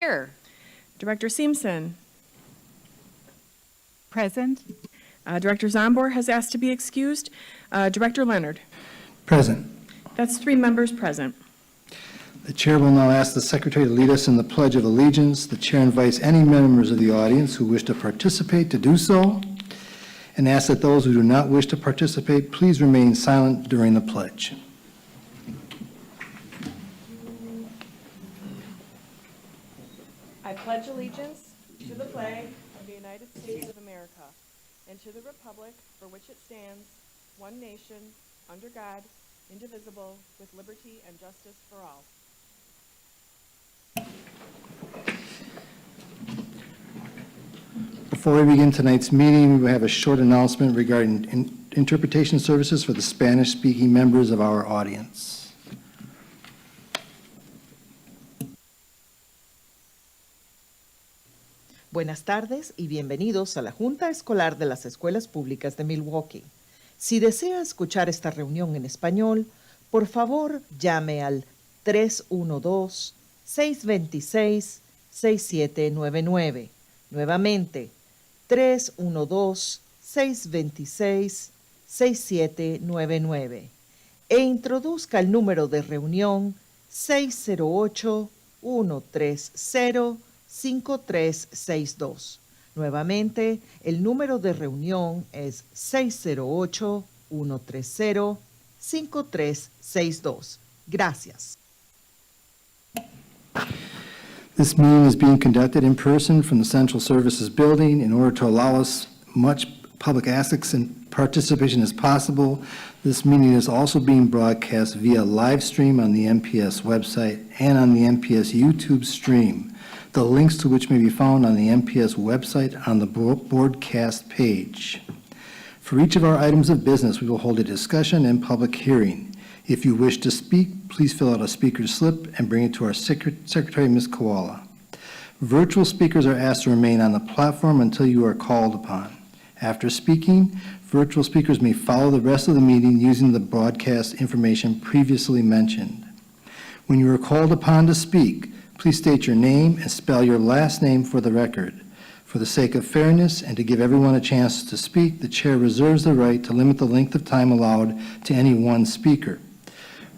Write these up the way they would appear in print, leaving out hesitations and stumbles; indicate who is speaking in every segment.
Speaker 1: Here. Director Seamson.
Speaker 2: Present.
Speaker 1: Director Zombor has asked to be excused. Director Leonard.
Speaker 3: Present.
Speaker 1: That's 3 members present.
Speaker 3: The chair will now ask the secretary to lead us in the Pledge of Allegiance. The chair invites any members of the audience who wish to participate to do so, and asks that those who do not wish to participate please remain silent during the pledge.
Speaker 1: I pledge allegiance to the flag of the United States of America and to the republic for which it stands, one nation, under God, indivisible, with liberty and justice for all.
Speaker 3: Before we begin tonight's meeting, we will have a short announcement regarding interpretation services for the Spanish-speaking members of our audience.
Speaker 4: Buenas tardes y bienvenidos a la Junta Escolar de las Escuelas Públicas de Milwaukee. Si desea escuchar esta reunión en español, por favor llame al 312-626-6799. Nuevamente, 312-626-6799. E introduzca el número de reunión 608-130-5362. Nuevamente, el número de reunión es 608-130-5362. Gracias.
Speaker 3: This meeting is being conducted in person from the Central Services Building in order to allow as much public access and participation as possible. This meeting is also being broadcast via live stream on the MPS website and on the MPS YouTube stream, the links to which may be found on the MPS website on the broadcast page. For each of our items of business, we will hold a discussion and public hearing. If you wish to speak, please fill out a speaker slip and bring it to our Secretary, Ms. Koala. Virtual speakers are asked to remain on the platform until you are called upon. After speaking, virtual speakers may follow the rest of the meeting using the broadcast information previously mentioned. When you are called upon to speak, please state your name and spell your last name for the record. For the sake of fairness and to give everyone a chance to speak, the chair reserves the right to limit the length of time allowed to any one speaker.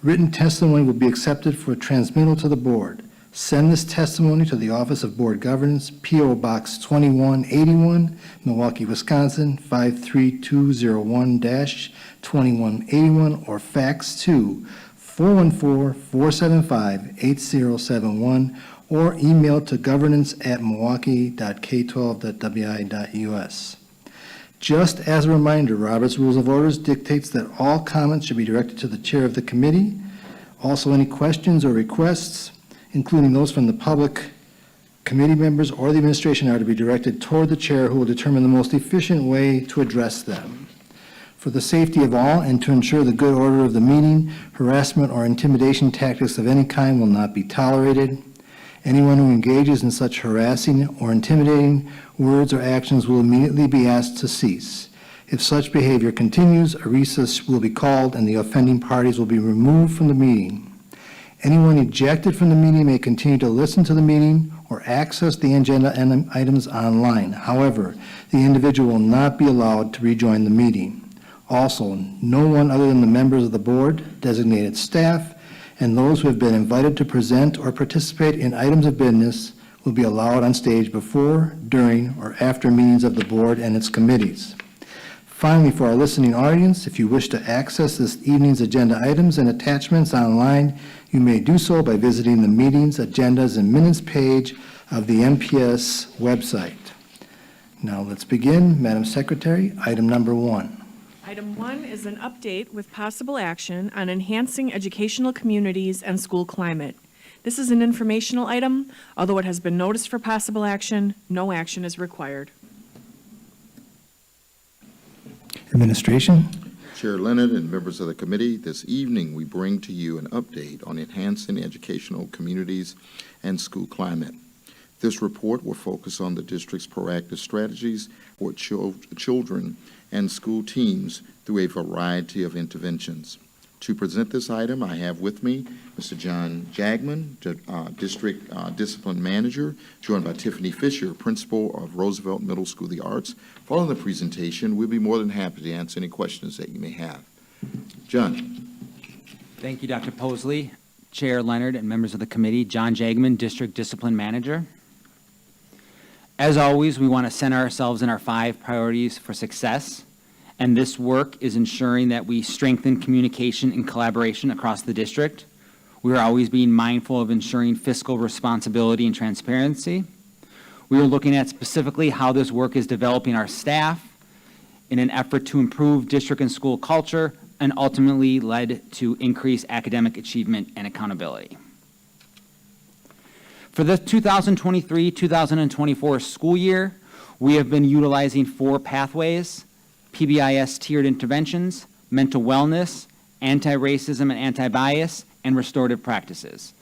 Speaker 3: Written testimony will be accepted for transmittal to the board. Send this testimony to the Office of Board Governance, P.O. Box 2181, Milwaukee, Wisconsin, 53201-2181, or fax to 414-475-8071, or email to governance@milwaukee.k12.wi.us. Just as a reminder, Robert's Rules of Orders dictates that all comments should be directed to the chair of the committee. Also, any questions or requests, including those from the public, committee members, or the administration, are to be directed toward the chair, who will determine the most efficient way to address them. For the safety of all and to ensure the good order of the meeting, harassment or intimidation tactics of any kind will not be tolerated. Anyone who engages in such harassing or intimidating words or actions will immediately be asked to cease. If such behavior continues, a recess will be called and the offending parties will be removed from the meeting. Anyone ejected from the meeting may continue to listen to the meeting or access the agenda items online. However, the individual will not be allowed to rejoin the meeting. Also, no one other than the members of the board, designated staff, and those who have been invited to present or participate in items of business will be allowed on stage before, during, or after meetings of the board and its committees. Finally, for our listening audience, if you wish to access this evening's agenda items and attachments online, you may do so by visiting the meetings, agendas, and minutes page of the MPS website. Now let's begin. Madam Secretary, item number 1.
Speaker 1: Item 1 is an update with possible action on enhancing educational communities and school climate. This is an informational item. Although it has been noticed for possible action, no action is required.
Speaker 3: Administration.
Speaker 5: Chair Leonard and members of the committee, this evening we bring to you an update on enhancing educational communities and school climate. This report will focus on the district's proactive strategies for children and school teams through a variety of interventions. To present this item, I have with me Mr. John Jagman, District Discipline Manager, joined by Tiffany Fisher, Principal of Roosevelt Middle School of the Arts. Following the presentation, we'll be more than happy to answer any questions that you may have. John.
Speaker 2: Thank you, Dr. Posley, Chair Leonard, and members of the committee. John Jagman, District Discipline Manager. As always, we want to center ourselves in our 5 priorities for success, and this work is ensuring that we strengthen communication and collaboration across the district. We are always being mindful of ensuring fiscal responsibility and transparency. We are looking at specifically how this work is developing our staff in an effort to improve district and school culture and ultimately led to increased academic achievement and accountability. For the 2023-2024 school year, we have been utilizing 4 pathways: PBIS tiered interventions, mental wellness, anti-racism and anti-bias, and restorative practices.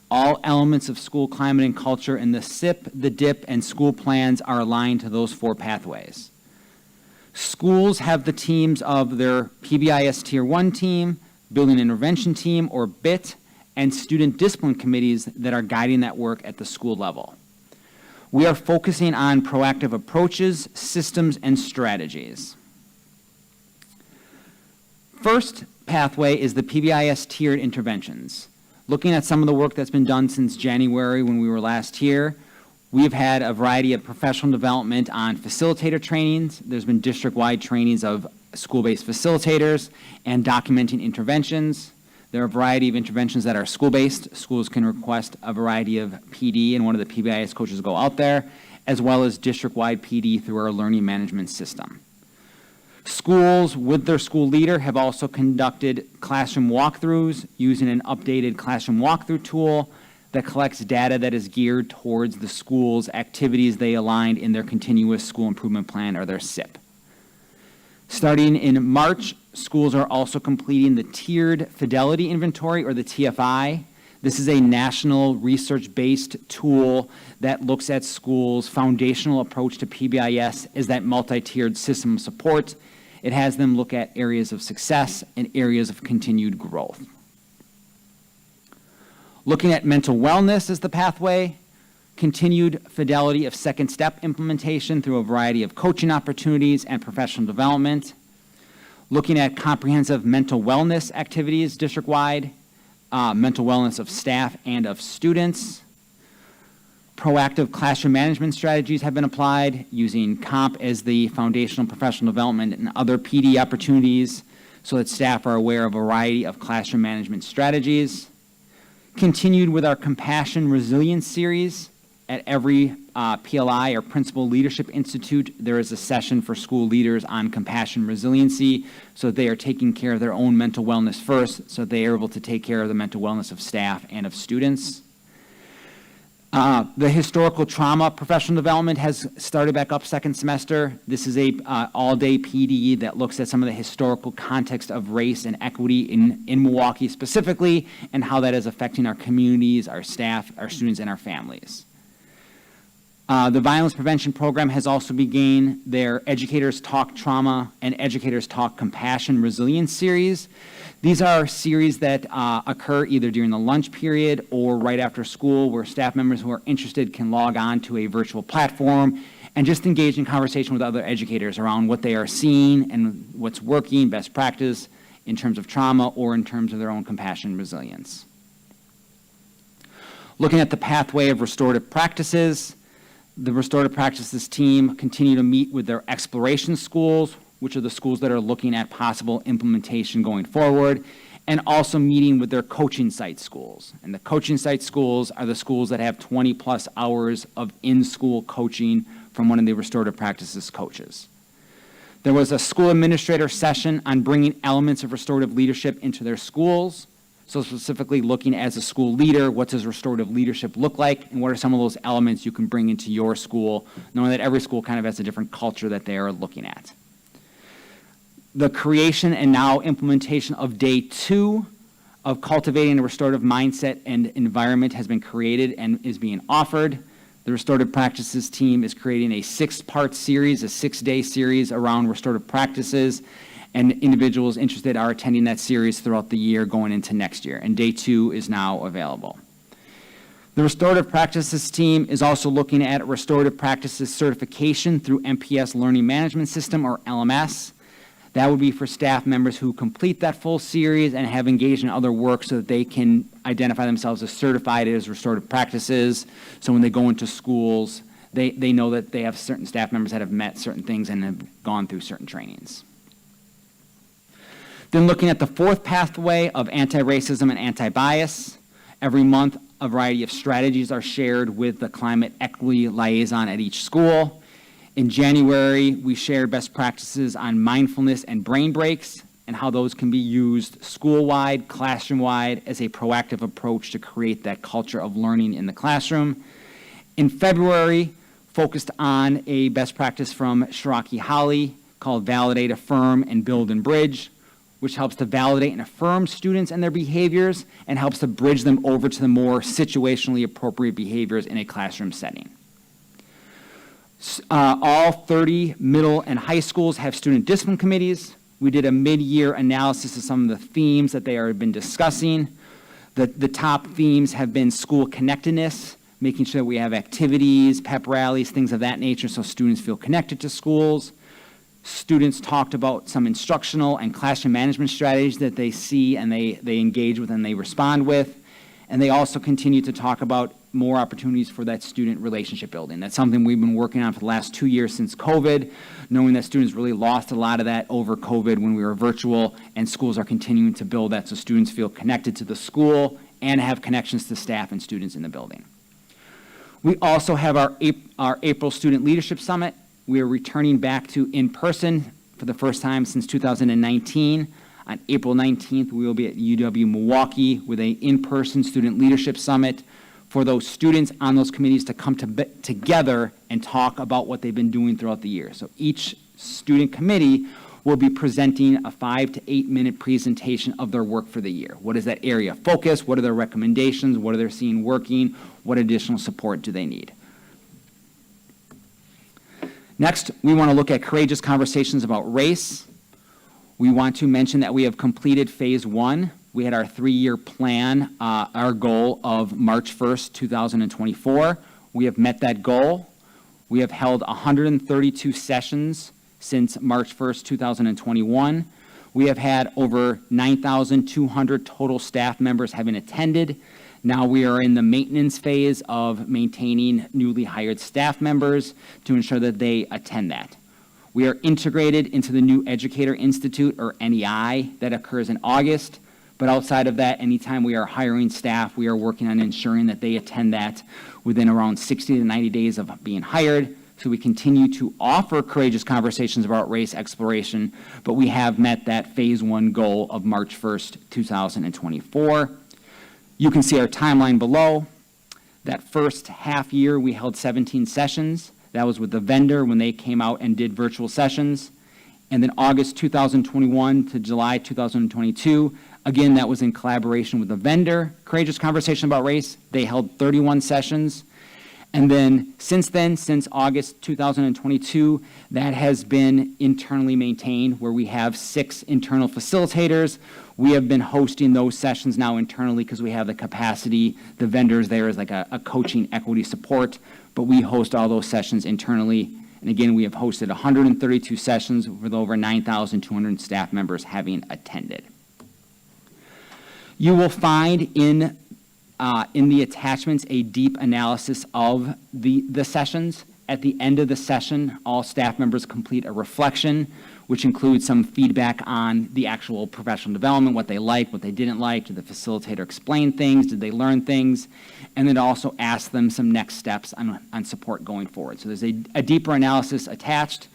Speaker 2: All elements of school climate and culture in the SIP, the DIP, and school plans are aligned to those 4 pathways. Schools have the teams of their PBIS Tier 1 team, Building Intervention Team, or BIT, and student discipline committees that are guiding that work at the school level. We are focusing on proactive approaches, systems, and strategies. First pathway is the PBIS tiered interventions. Looking at some of the work that's been done since January when we were last here, we've had a variety of professional development on facilitator trainings. There's been district-wide trainings of school-based facilitators and documenting interventions. There are a variety of interventions that are school-based. Schools can request a variety of PD, and one of the PBIS coaches go out there, as well as district-wide PD through our learning management system. Schools, with their school leader, have also conducted classroom walkthroughs using an updated classroom walkthrough tool that collects data that is geared towards the school's activities they aligned in their continuous school improvement plan, or their SIP. Starting in March, schools are also completing the Tiered Fidelity Inventory, or the TFI. This is a national research-based tool that looks at schools' foundational approach to PBIS as that multi-tiered system of support. It has them look at areas of success and areas of continued growth. Looking at mental wellness as the pathway, continued fidelity of second step implementation through a variety of coaching opportunities and professional development. Looking at comprehensive mental wellness activities district-wide, mental wellness of staff and of students. Proactive classroom management strategies have been applied using COMP as the foundational professional development and other PD opportunities so that staff are aware of a variety of classroom management strategies. Continued with our Compassion Resilience series. At every PLI, or Principal Leadership Institute, there is a session for school leaders on compassion resiliency, so they are taking care of their own mental wellness first, so they are able to take care of the mental wellness of staff and of students. The historical trauma professional development has started back up second semester. This is a all-day PD that looks at some of the historical context of race and equity in Milwaukee specifically, and how that is affecting our communities, our staff, our students, and our families. The Violence Prevention Program has also begun their Educators Talk Trauma and Educators Talk Compassion Resilience series. These are series that occur either during the lunch period or right after school, where staff members who are interested can log on to a virtual platform and just engage in conversation with other educators around what they are seeing and what's working, best practice in terms of trauma or in terms of their own compassion and resilience. Looking at the pathway of restorative practices, the restorative practices team continue to meet with their exploration schools, which are the schools that are looking at possible implementation going forward, and also meeting with their coaching site schools. And the coaching site schools are the schools that have 20+ hours of in-school coaching from one of the restorative practices coaches. There was a school administrator session on bringing elements of restorative leadership into their schools. So specifically looking as a school leader, what does restorative leadership look like, and what are some of those elements you can bring into your school, knowing that every school kind of has a different culture that they are looking at. The creation and now implementation of day 2 of cultivating a restorative mindset and environment has been created and is being offered. The restorative practices team is creating a 6-part series, a 6-day series around restorative practices. and individuals interested are attending that series throughout the year going into next year, and day 2 is now available. The Restorative Practices team is also looking at Restorative Practices certification through MPS Learning Management System, or LMS. That would be for staff members who complete that full series and have engaged in other work so that they can identify themselves as certified as restorative practices. So when they go into schools, they know that they have certain staff members that have met certain things and have gone through certain trainings. Then looking at the 4th pathway of anti-racism and anti-bias, every month a variety of strategies are shared with the climate equity liaison at each school. In January, we shared best practices on mindfulness and brain breaks and how those can be used school-wide, classroom-wide as a proactive approach to create that culture of learning in the classroom. In February, focused on a best practice from Shiraki Holly called Validate, Affirm, and Build and Bridge, which helps to validate and affirm students and their behaviors and helps to bridge them over to the more situationally appropriate behaviors in a classroom setting. All 30 middle and high schools have student discipline committees. We did a mid-year analysis of some of the themes that they have been discussing. The top themes have been school connectedness, making sure that we have activities, pep rallies, things of that nature so students feel connected to schools. Students talked about some instructional and classroom management strategies that they see and they engage with and they respond with. And they also continue to talk about more opportunities for that student relationship building. That's something we've been working on for the last 2 years since COVID, knowing that students really lost a lot of that over COVID when we were virtual, and schools are continuing to build that so students feel connected to the school and have connections to staff and students in the building. We also have our April Student Leadership Summit. We are returning back to in-person for the first time since 2019. On April 19th, we will be at UW Milwaukee with an in-person Student Leadership Summit for those students on those committees to come together and talk about what they've been doing throughout the year. So each student committee will be presenting a 5 to 8 minute presentation of their work for the year. What is that area of focus? What are their recommendations? What are they seeing working? What additional support do they need? Next, we want to look at courageous conversations about race. We want to mention that we have completed phase 1. We had our 3-year plan, our goal of March 1st, 2024. We have met that goal. We have held 132 sessions since March 1st, 2021. We have had over 9,200 total staff members having attended. Now we are in the maintenance phase of maintaining newly hired staff members to ensure that they attend that. We are integrated into the new Educator Institute, or NEI, that occurs in August. But outside of that, anytime we are hiring staff, we are working on ensuring that they attend that within around 60 to 90 days of being hired. So we continue to offer courageous conversations about race exploration, but we have met that phase 1 goal of March 1st, 2024. You can see our timeline below. That first half year, we held 17 sessions. That was with the vendor when they came out and did virtual sessions. And then August 2021 to July 2022, again, that was in collaboration with the vendor. Courageous Conversation About Race, they held 31 sessions. And then, since August 2022, that has been internally maintained, where we have 6 internal facilitators. We have been hosting those sessions now internally because we have the capacity. The vendors there is like a coaching equity support, but we host all those sessions internally. And again, we have hosted 132 sessions with over 9,200 staff members having attended. You will find in the attachments a deep analysis of the sessions. At the end of the session, all staff members complete a reflection, which includes some feedback on the actual professional development, what they liked, what they didn't like. Did the facilitator explain things? Did they learn things? And then also ask them some next steps on support going forward. So there's a deeper analysis attached.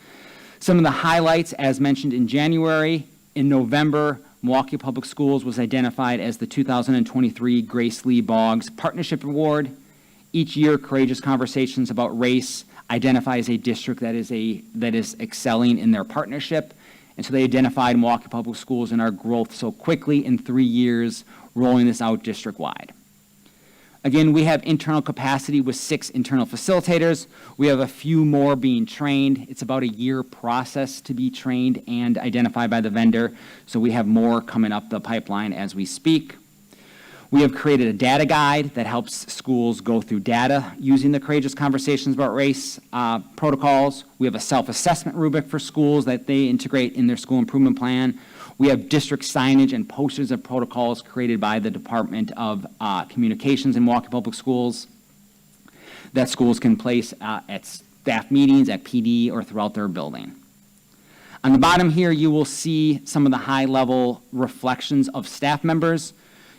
Speaker 2: Some of the highlights, as mentioned in January, in November, Milwaukee Public Schools was identified as the 2023 Grace Lee Boggs Partnership Award. Each year, Courageous Conversations About Race identifies a district that is excelling in their partnership. And so they identified Milwaukee Public Schools and our growth so quickly in 3 years, rolling this out district-wide. Again, we have internal capacity with 6 internal facilitators. We have a few more being trained. It's about a year process to be trained and identified by the vendor, so we have more coming up the pipeline as we speak. We have created a data guide that helps schools go through data using the Courageous Conversations About Race protocols. We have a self-assessment rubric for schools that they integrate in their school improvement plan. We have district signage and posters of protocols created by the Department of Communications in Milwaukee Public Schools that schools can place at staff meetings, at PD, or throughout their building. On the bottom here, you will see some of the high-level reflections of staff members.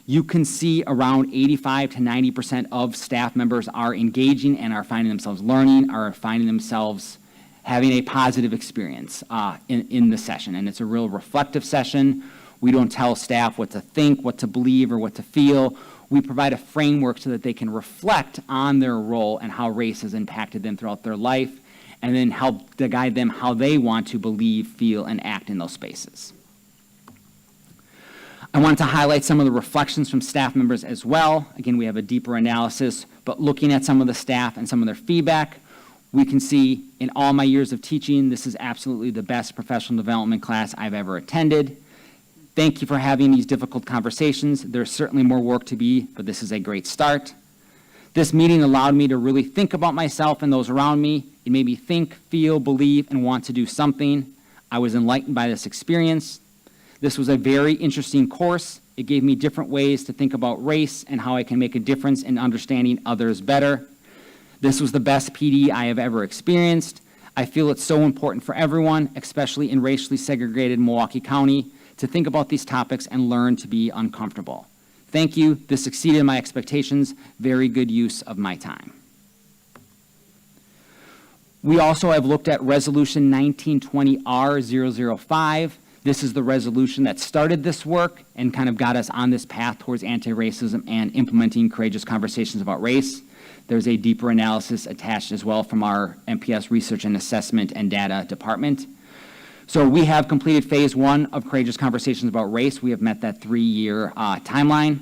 Speaker 2: You can see around 85 to 90% of staff members are engaging and are finding themselves learning, are finding themselves having a positive experience in the session. And it's a real reflective session. We don't tell staff what to think, what to believe, or what to feel. We provide a framework so that they can reflect on their role and how race has impacted them throughout their life, and then help to guide them how they want to believe, feel, and act in those spaces. I wanted to highlight some of the reflections from staff members as well. Again, we have a deeper analysis, but looking at some of the staff and some of their feedback, we can see in all my years of teaching, this is absolutely the best professional development class I've ever attended. Thank you for having these difficult conversations. There's certainly more work to be, but this is a great start. This meeting allowed me to really think about myself and those around me. It made me think, feel, believe, and want to do something. I was enlightened by this experience. This was a very interesting course. It gave me different ways to think about race and how I can make a difference in understanding others better. This was the best PD I have ever experienced. I feel it's so important for everyone, especially in racially segregated Milwaukee County, to think about these topics and learn to be uncomfortable. Thank you. This exceeded my expectations. Very good use of my time. We also have looked at Resolution 1920R005. This is the resolution that started this work and kind of got us on this path towards anti-racism and implementing courageous conversations about race. There's a deeper analysis attached as well from our MPS Research and Assessment and Data Department. So we have completed phase 1 of Courageous Conversations About Race. We have met that 3-year timeline.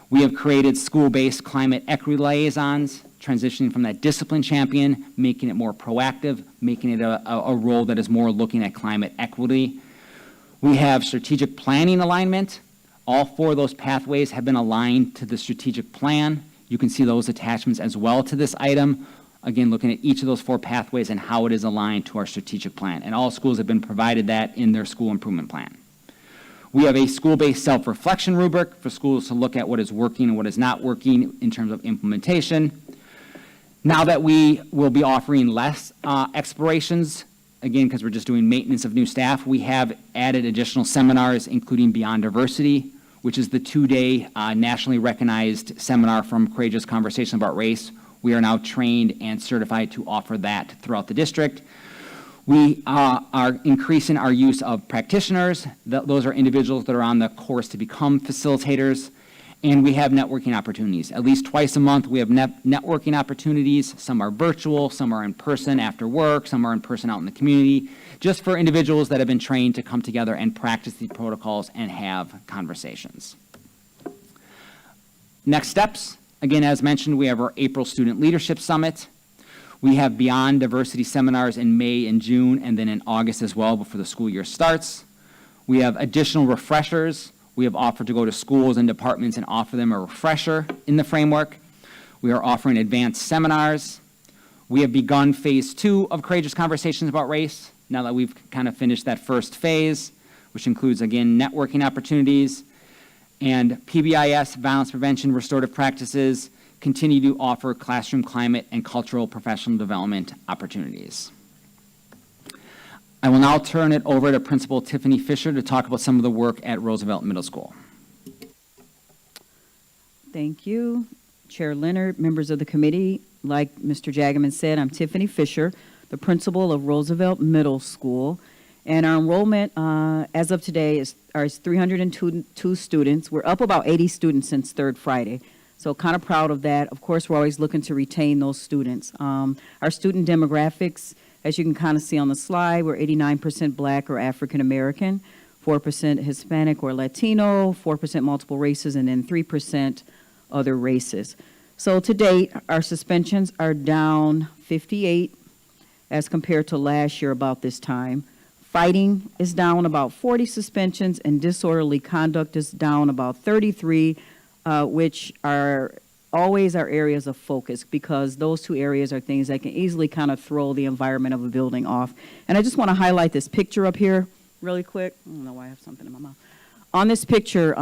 Speaker 2: We have created school-based climate equity liaisons, transitioning from that discipline champion, making it more proactive, making it a role that is more looking at climate equity. We have strategic planning alignment. All 4 of those pathways have been aligned to the strategic plan. You can see those attachments as well to this item. Again, looking at each of those 4 pathways and how it is aligned to our strategic plan. And all schools have been provided that in their school improvement plan. We have a school-based self-reflection rubric for schools to look at what is working and what is not working in terms of implementation. Now that we will be offering less explorations, again, because we're just doing maintenance of new staff, we have added additional seminars, including Beyond Diversity, which is the 2-day nationally recognized seminar from Courageous Conversation About Race. We are now trained and certified to offer that throughout the district. We are increasing our use of practitioners. Those are individuals that are on the course to become facilitators. And we have networking opportunities. At least twice a month, we have networking opportunities. Some are virtual, some are in person after work, some are in person out in the community, just for individuals that have been trained to come together and practice these protocols and have conversations. Next steps, again, as mentioned, we have our April Student Leadership Summit. We have Beyond Diversity seminars in May and June, and then in August as well before the school year starts. We have additional refreshers. We have offered to go to schools and departments and offer them a refresher in the framework. We are offering advanced seminars. We have begun phase 2 of Courageous Conversations About Race, now that we've kind of finished that first phase, which includes, again, networking opportunities. And PBIS, Violence Prevention Restorative Practices, continue to offer classroom climate and cultural professional development opportunities. I will now turn it over to Principal Tiffany Fisher to talk about some of the work at Roosevelt Middle School.
Speaker 6: Thank you, Chair Leonard, members of the committee. Like Mr. Jagaman said, I'm Tiffany Fisher, the principal of Roosevelt Middle School. And our enrollment as of today is 302 students. We're up about 80 students since Third Friday. So kind of proud of that. Of course, we're always looking to retain those students. Our student demographics, as you can kind of see on the slide, we're 89% Black or African American, 4% Hispanic or Latino, 4% multiple races, and then 3% other races. So to date, our suspensions are down 58 as compared to last year about this time. Fighting is down about 40 suspensions, and disorderly conduct is down about 33, which are always our areas of focus, because those two areas are things that can easily kind of throw the environment of a building off. And I just want to highlight this picture up here really quick. I don't know why I have something in my mouth. On this picture,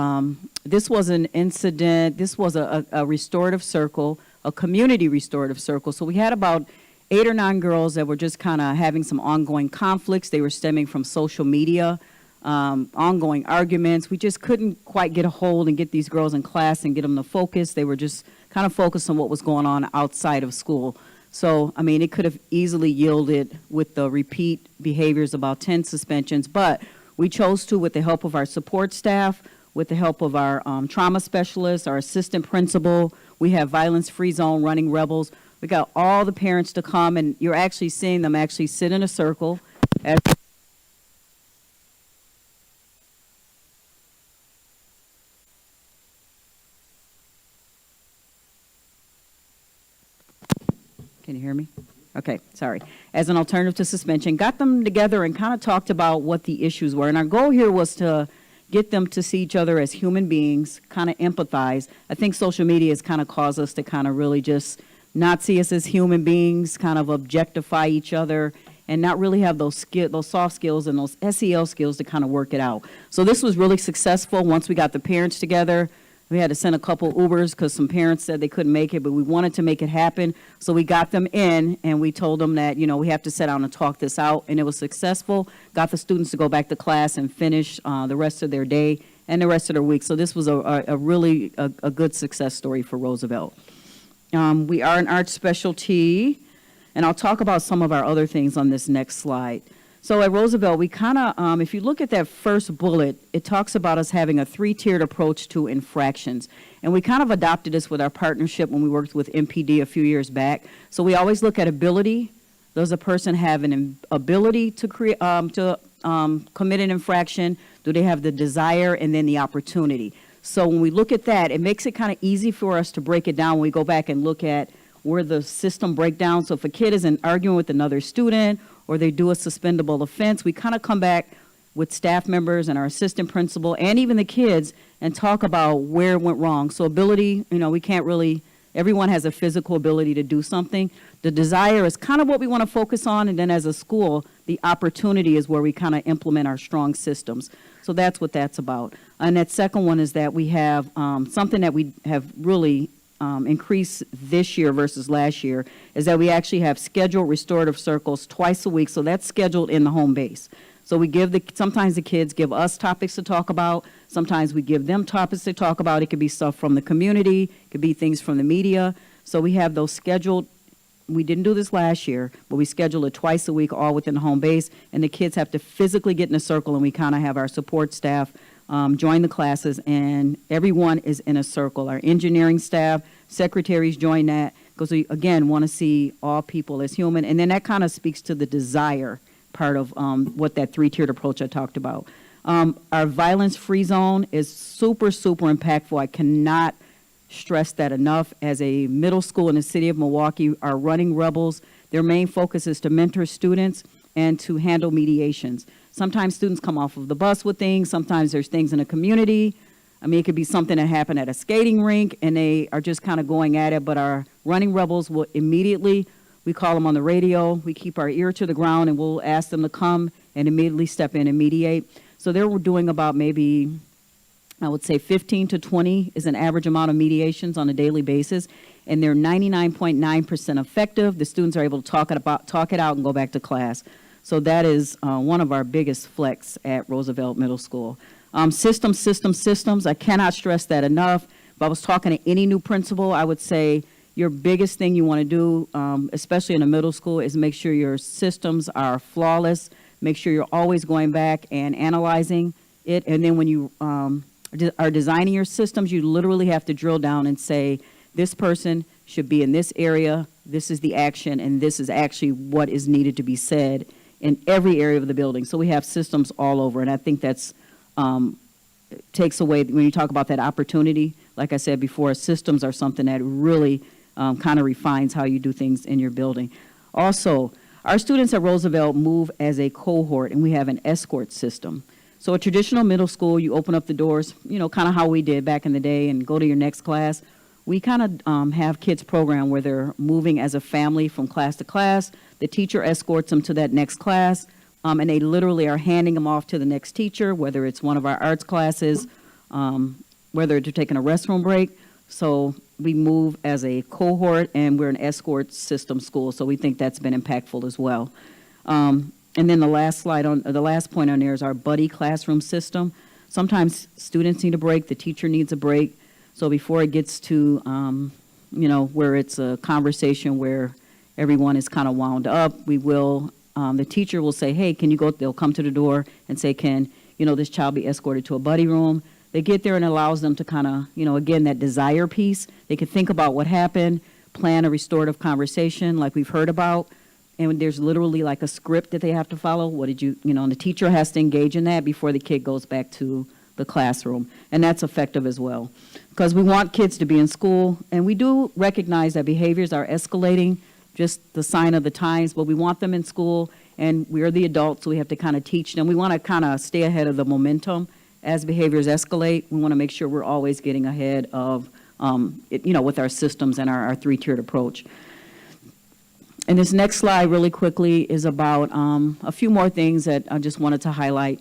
Speaker 6: this was an incident. This was a restorative circle, a community restorative circle. So we had about 8 or 9 girls that were just kind of having some ongoing conflicts. They were stemming from social media, ongoing arguments. We just couldn't quite get a hold and get these girls in class and get them to focus. They were just kind of focused on what was going on outside of school. So, I mean, it could have easily yielded with the repeat behaviors about 10 suspensions, but we chose to, with the help of our support staff, with the help of our trauma specialists, our assistant principal. We have violence-free zone running rebels. We got all the parents to come, and you're actually seeing them actually sit in a circle. Can you hear me? Okay, sorry. As an alternative to suspension, got them together and kind of talked about what the issues were. And our goal here was to get them to see each other as human beings, kind of empathize. I think social media has kind of caused us to kind of really just not see us as human beings, kind of objectify each other, and not really have those soft skills and those SEL skills to kind of work it out. So this was really successful. Once we got the parents together, we had to send a couple Ubers because some parents said they couldn't make it, but we wanted to make it happen. So we got them in, and we told them that, you know, we have to sit down and talk this out, and it was successful. Got the students to go back to class and finish the rest of their day and the rest of their week. So this was a really good success story for Roosevelt. We are an arts specialty, and I'll talk about some of our other things on this next slide. So at Roosevelt, we kind of, if you look at that first bullet, it talks about us having a 3-tiered approach to infractions. And we kind of adopted this with our partnership when we worked with MPD a few years back. So we always look at ability. Does a person have an ability to commit an infraction? Do they have the desire and then the opportunity? So when we look at that, it makes it kind of easy for us to break it down when we go back and look at where the system breakdown. So if a kid isn't arguing with another student or they do a suspendable offense, we kind of come back with staff members and our assistant principal and even the kids and talk about where it went wrong. So ability, you know, we can't really, everyone has a physical ability to do something. The desire is kind of what we want to focus on, and then as a school, the opportunity is where we kind of implement our strong systems. So that's what that's about. And that second one is that we have something that we have really increase this year versus last year is that we actually have scheduled restorative circles twice a week. So that's scheduled in the home base. So we give sometimes the kids give us topics to talk about. Sometimes we give them topics to talk about. It could be stuff from the community. It could be things from the media. So we have those scheduled. We didn't do this last year, but we schedule it twice a week, all within the home base. And the kids have to physically get in a circle, and we kind of have our support staff join the classes, and everyone is in a circle. Our engineering staff, secretaries join that, because we, again, want to see all people as human. And then that kind of speaks to the desire part of what that 3-tiered approach I talked about. Our violence-free zone is super, super impactful. I cannot stress that enough. As a middle school in the city of Milwaukee, our running rebels, their main focus is to mentor students and to handle mediations. Sometimes students come off of the bus with things. Sometimes there's things in a community. I mean, it could be something that happened at a skating rink, and they are just kind of going at it. But our running rebels will immediately, we call them on the radio, we keep our ear to the ground, and we'll ask them to come and immediately step in and mediate. So they're doing about maybe, I would say 15 to 20 is an average amount of mediations on a daily basis, and they're 99.9% effective. The students are able to talk it out and go back to class. So that is one of our biggest flex at Roosevelt Middle School. Systems. I cannot stress that enough. If I was talking to any new principal, I would say your biggest thing you want to do, especially in a middle school, is make sure your systems are flawless. Make sure you're always going back and analyzing it. And then when you are designing your systems, you literally have to drill down and say, this person should be in this area, this is the action, and this is actually what is needed to be said in every area of the building. So we have systems all over, and I think that's takes away, when you talk about that opportunity, like I said before, systems are something that really kind of refines how you do things in your building. Also, our students at Roosevelt move as a cohort, and we have an escort system. So a traditional middle school, you open up the doors, you know, kind of how we did back in the day and go to your next class. We kind of have kids program where they're moving as a family from class to class. The teacher escorts them to that next class, and they literally are handing them off to the next teacher, whether it's one of our arts classes, whether they're taking a restroom break. So we move as a cohort, and we're an escort system school, so we think that's been impactful as well. And then the last point on there is our buddy classroom system. Sometimes students need a break, the teacher needs a break. So before it gets to, you know, where it's a conversation where everyone is kind of wound up, we will, the teacher will say, hey, can you go, they'll come to the door and say, can, you know, this child be escorted to a buddy room? They get there and it allows them to kind of, you know, again, that desire piece. They can think about what happened, plan a restorative conversation like we've heard about, and there's literally like a script that they have to follow. What did you know, and the teacher has to engage in that before the kid goes back to the classroom, and that's effective as well. Because we want kids to be in school, and we do recognize that behaviors are escalating, just the sign of the times, but we want them in school, and we're the adults, so we have to kind of teach them. We want to kind of stay ahead of the momentum as behaviors escalate. We want to make sure we're always getting ahead of, you know, with our systems and our three-tiered approach. And this next slide really quickly is about a few more things that I just wanted to highlight.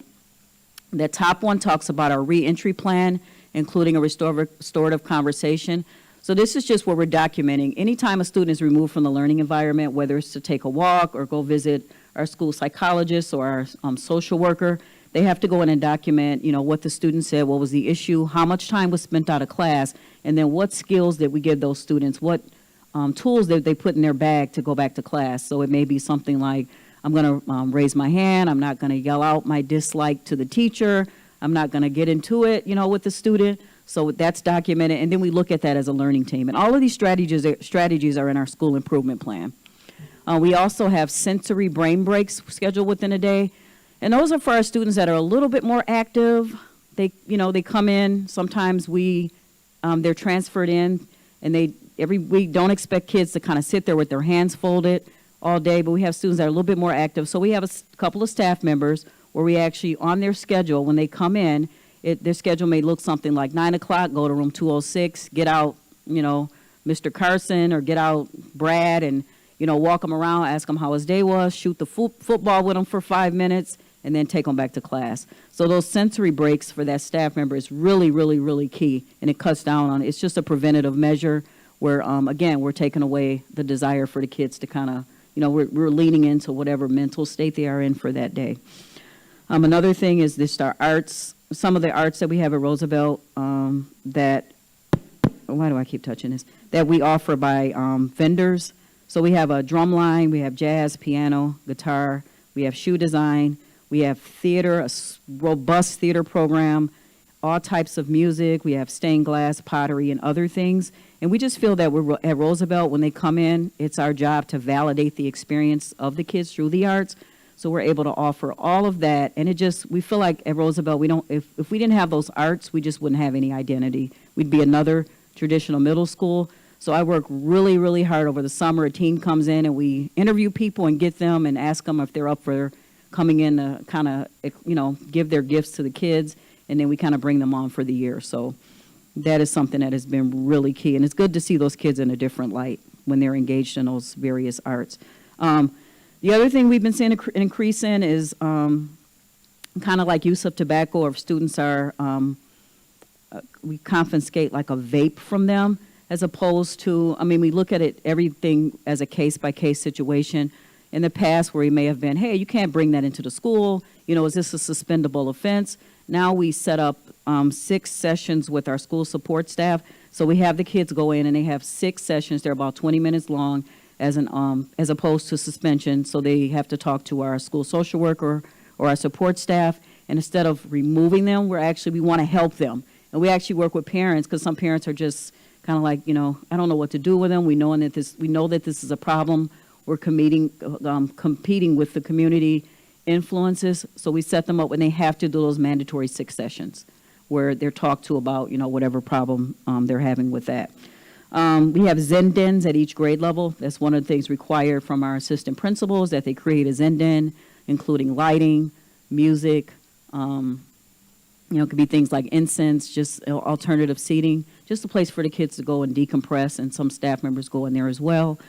Speaker 6: The top one talks about our reentry plan, including a restorative conversation. So this is just where we're documenting anytime a student is removed from the learning environment, whether it's to take a walk or go visit our school psychologist or our social worker, they have to go in and document, you know, what the student said, what was the issue, how much time was spent out of class, and then what skills did we give those students, what tools did they put in their bag to go back to class. So it may be something like, I'm going to raise my hand, I'm not going to yell out my dislike to the teacher, I'm not going to get into it, you know, with the student. So that's documented, and then we look at that as a learning team. And all of these strategies are in our school improvement plan. We also have sensory brain breaks scheduled within a day, and those are for our students that are a little bit more active. They come in, sometimes they're transferred in, and we don't expect kids to kind of sit there with their hands folded all day, but we have students that are a little bit more active. So we have a couple of staff members where we actually, on their schedule, when they come in, their schedule may look something like 9 o'clock, go to room 206, get out, you know, Mr. Carson, or get out Brad, and, you know, walk them around, ask them how his day was, shoot the football with them for 5 minutes, and then take them back to class. So those sensory breaks for that staff member is really, really, really key, and it cuts down on it. It's just a preventative measure where, again, we're taking away the desire for the kids to kind of, you know, we're leaning into whatever mental state they are in for that day. Another thing is this, our arts, some of the arts that we have at Roosevelt that, why do I keep touching this, that we offer by vendors. So we have a drum line, we have jazz, piano, guitar, we have shoe design, we have theater, a robust theater program, all types of music, we have stained glass, pottery, and other things. And we just feel that we're at Roosevelt, when they come in, it's our job to validate the experience of the kids through the arts. So we're able to offer all of that, and we feel like at Roosevelt, if we didn't have those arts, we just wouldn't have any identity. We'd be another traditional middle school. So I work really, really hard over the summer. A team comes in, and we interview people and get them and ask them if they're up for coming in to kind of, you know, give their gifts to the kids, and then we kind of bring them on for the year. So that is something that has been really key, and it's good to see those kids in a different light when they're engaged in those various arts. The other thing we've been seeing an increase in is kind of like use of tobacco, or if students are, we confiscate like a vape from them, as opposed to, I mean, we look at it, everything as a case-by-case situation. In the past, where we may have been, hey, you can't bring that into the school, you know, is this a suspendable offense? Now we set up 6 sessions with our school support staff. So we have the kids go in, and they have 6 sessions. They're about 20 minutes long, as opposed to suspension. So they have to talk to our school social worker or our support staff. And instead of removing them, we want to help them. And we actually work with parents, because some parents are just kind of like, you know, I don't know what to do with them. We know that this is a problem. We're competing with the community influences. So we set them up when they have to do those mandatory 6 sessions where they're talked to about, whatever problem they're having with that. We have Zendens at each grade level. That's one of the things required from our assistant principals, that they create a Zenden, including lighting, music, it could be things like incense, just alternative seating, just a place for the kids to go and decompress, and some staff members go in there as well.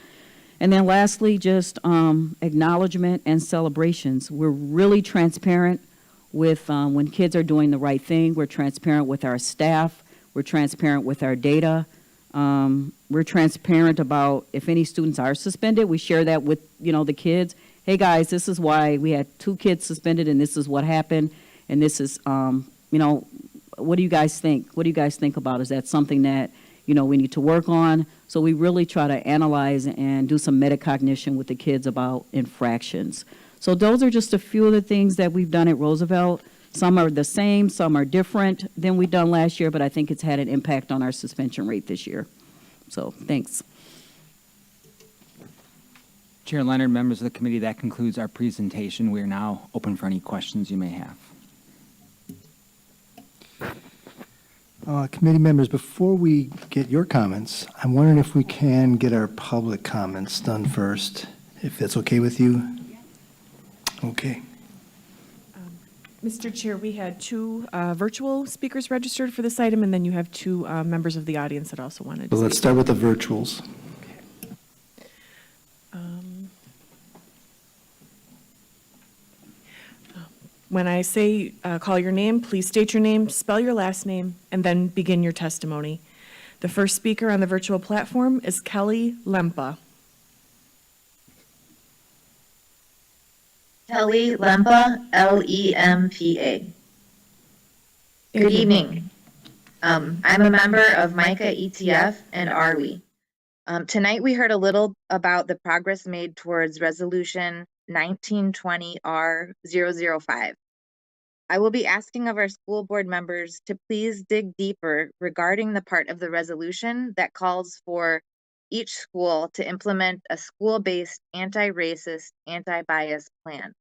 Speaker 6: And then lastly, just acknowledgement and celebrations. We're really transparent with when kids are doing the right thing. We're transparent with our staff. We're transparent with our data. We're transparent about if any students are suspended. We share that with, the kids. Hey, guys, this is why we had 2 kids suspended, and this is what happened. And this is, what do you guys think? What do you guys think about? Is that something that, we need to work on? So we really try to analyze and do some metacognition with the kids about infractions. So those are just a few of the things that we've done at Roosevelt. Some are the same, some are different than we've done last year, but I think it's had an impact on our suspension rate this year. So thanks.
Speaker 2: Chair Leonard, members of the committee, that concludes our presentation. We are now open for any questions you may have.
Speaker 3: Committee members, before we get your comments, I'm wondering if we can get our public comments done first, if that's okay with you? Okay.
Speaker 1: Mr. Chair, we had 2 virtual speakers registered for this item, and then you have 2 members of the audience that also wanted to
Speaker 3: So let's
Speaker 1: speak.
Speaker 3: start with the virtuals.
Speaker 1: When I say call your name, please state your name, spell your last name, and then begin your testimony. The first speaker on the virtual platform is Kelly Lempa.
Speaker 7: Kelly Lempa, Lempa. Good evening. I'm a member of MICA ETF and ARWE. Tonight we heard a little about the progress made towards Resolution 1920R005. I will be asking of our school board members to please dig deeper regarding the part of the resolution that calls for each school to implement a school-based anti-racist, anti-bias plan.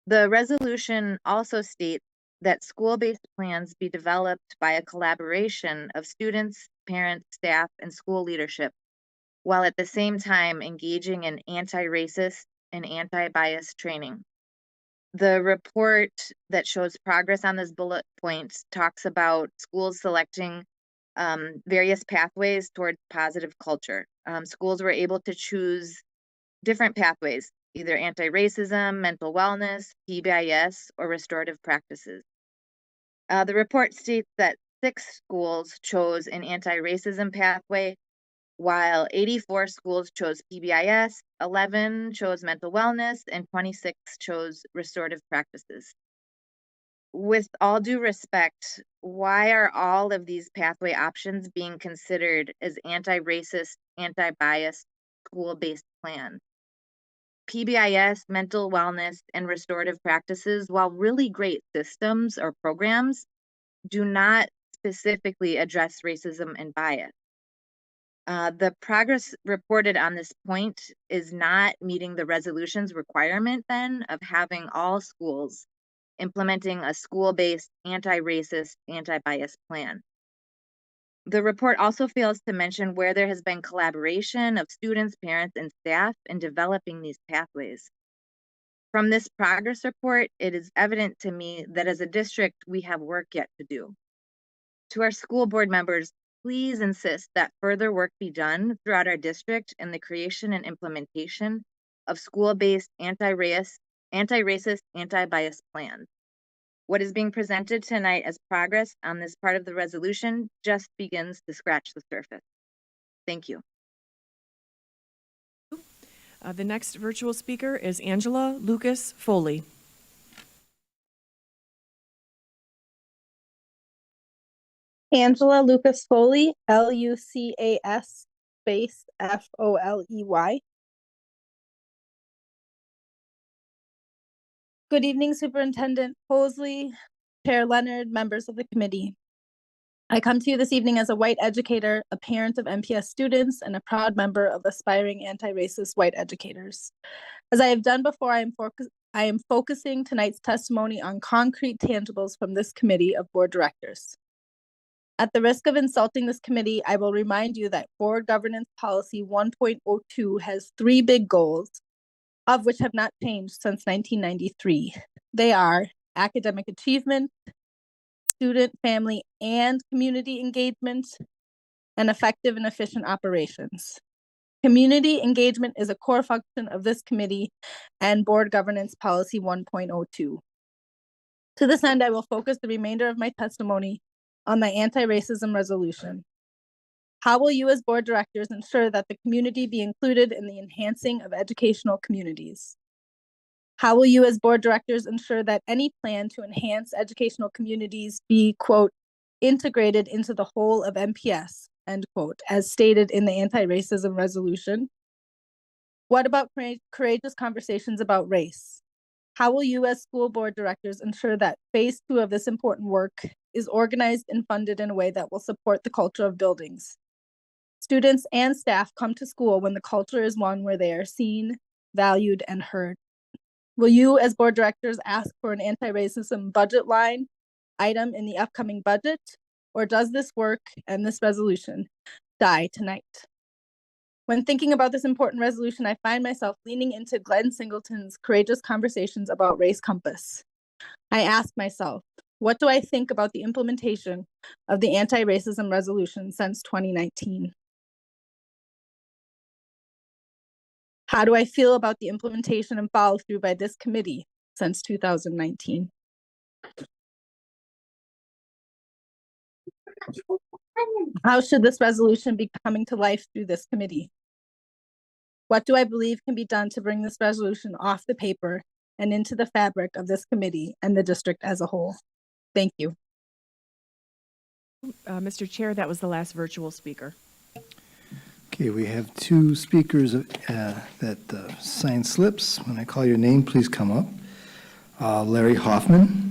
Speaker 7: The resolution also states that school-based plans be developed by a collaboration of students, parents, staff, and school leadership, while at the same time engaging in anti-racist and anti-bias training. The report that shows progress on this bullet point talks about schools selecting various pathways towards positive culture. Schools were able to choose different pathways, either anti-racism, mental wellness, PBIS, or restorative practices. The report states that 6 schools chose an anti-racism pathway, while 84 schools chose PBIS, 11 chose mental wellness, and 26 chose restorative practices. With all due respect, why are all of these pathway options being considered as anti-racist, anti-bias, school-based plans? PBIS, mental wellness, and restorative practices, while really great systems or programs, do not specifically address racism and bias. The progress reported on this point is not meeting the resolution's requirement then of having all schools implementing a school-based anti-racist, anti-bias plan. The report also fails to mention where there has been collaboration of students, parents, and staff in developing these pathways. From this progress report, it is evident to me that as a district, we have work yet to do. To our school board members, please insist that further work be done throughout our district in the creation and implementation of school-based anti-racist, anti-bias plans. What is being presented tonight as progress on this part of the resolution just begins to scratch the surface. Thank you.
Speaker 1: The next virtual speaker is Angela Lucas Foley.
Speaker 8: Angela Lucas Foley, Lucas space Foley. Good evening, Superintendent Hosley, Chair Leonard, members of the committee. I come to you this evening as a white educator, a parent of MPS students, and a proud member of Aspiring Anti-Racist White Educators. As I have done before, I am I am focusing tonight's testimony on concrete tangibles from this committee of board directors. At the risk of insulting this committee, I will remind you that Board Governance Policy 1.02 has 3 big goals, of which have not changed since 1993. They are academic achievement, student, family, and community engagement, and effective and efficient operations. Community engagement is a core function of this committee and Board Governance Policy 1.02. To this end, I will focus the remainder of my testimony on the anti-racism resolution. How will you as board directors ensure that the community be included in the enhancing of educational communities? How will you as board directors ensure that any plan to enhance educational communities be, quote, integrated into the whole of MPS, end quote, as stated in the anti-racism resolution? What about courageous conversations about race? How will you as school board directors ensure that phase 2 of this important work is organized and funded in a way that will support the culture of buildings? Students and staff come to school when the culture is one where they are seen, valued, and heard. Will you as board directors ask for an anti-racism budget line item in the upcoming budget? Or does this work and this resolution die tonight? When thinking about this important resolution, I find myself leaning into Glenn Singleton's Courageous Conversations About Race Compass. I ask myself, what do I think about the implementation of the anti-racism resolution since 2019? How do I feel about the implementation and follow through by this committee since 2019? How should this resolution be coming to life through this committee? What do I believe can be done to bring this resolution off the paper and into the fabric of this committee and the district as a whole? Thank you.
Speaker 1: Mr. Chair, that was the last virtual speaker.
Speaker 3: Okay, we have 2 speakers that signed slips. When I call your name, please come up. Larry Hoffman.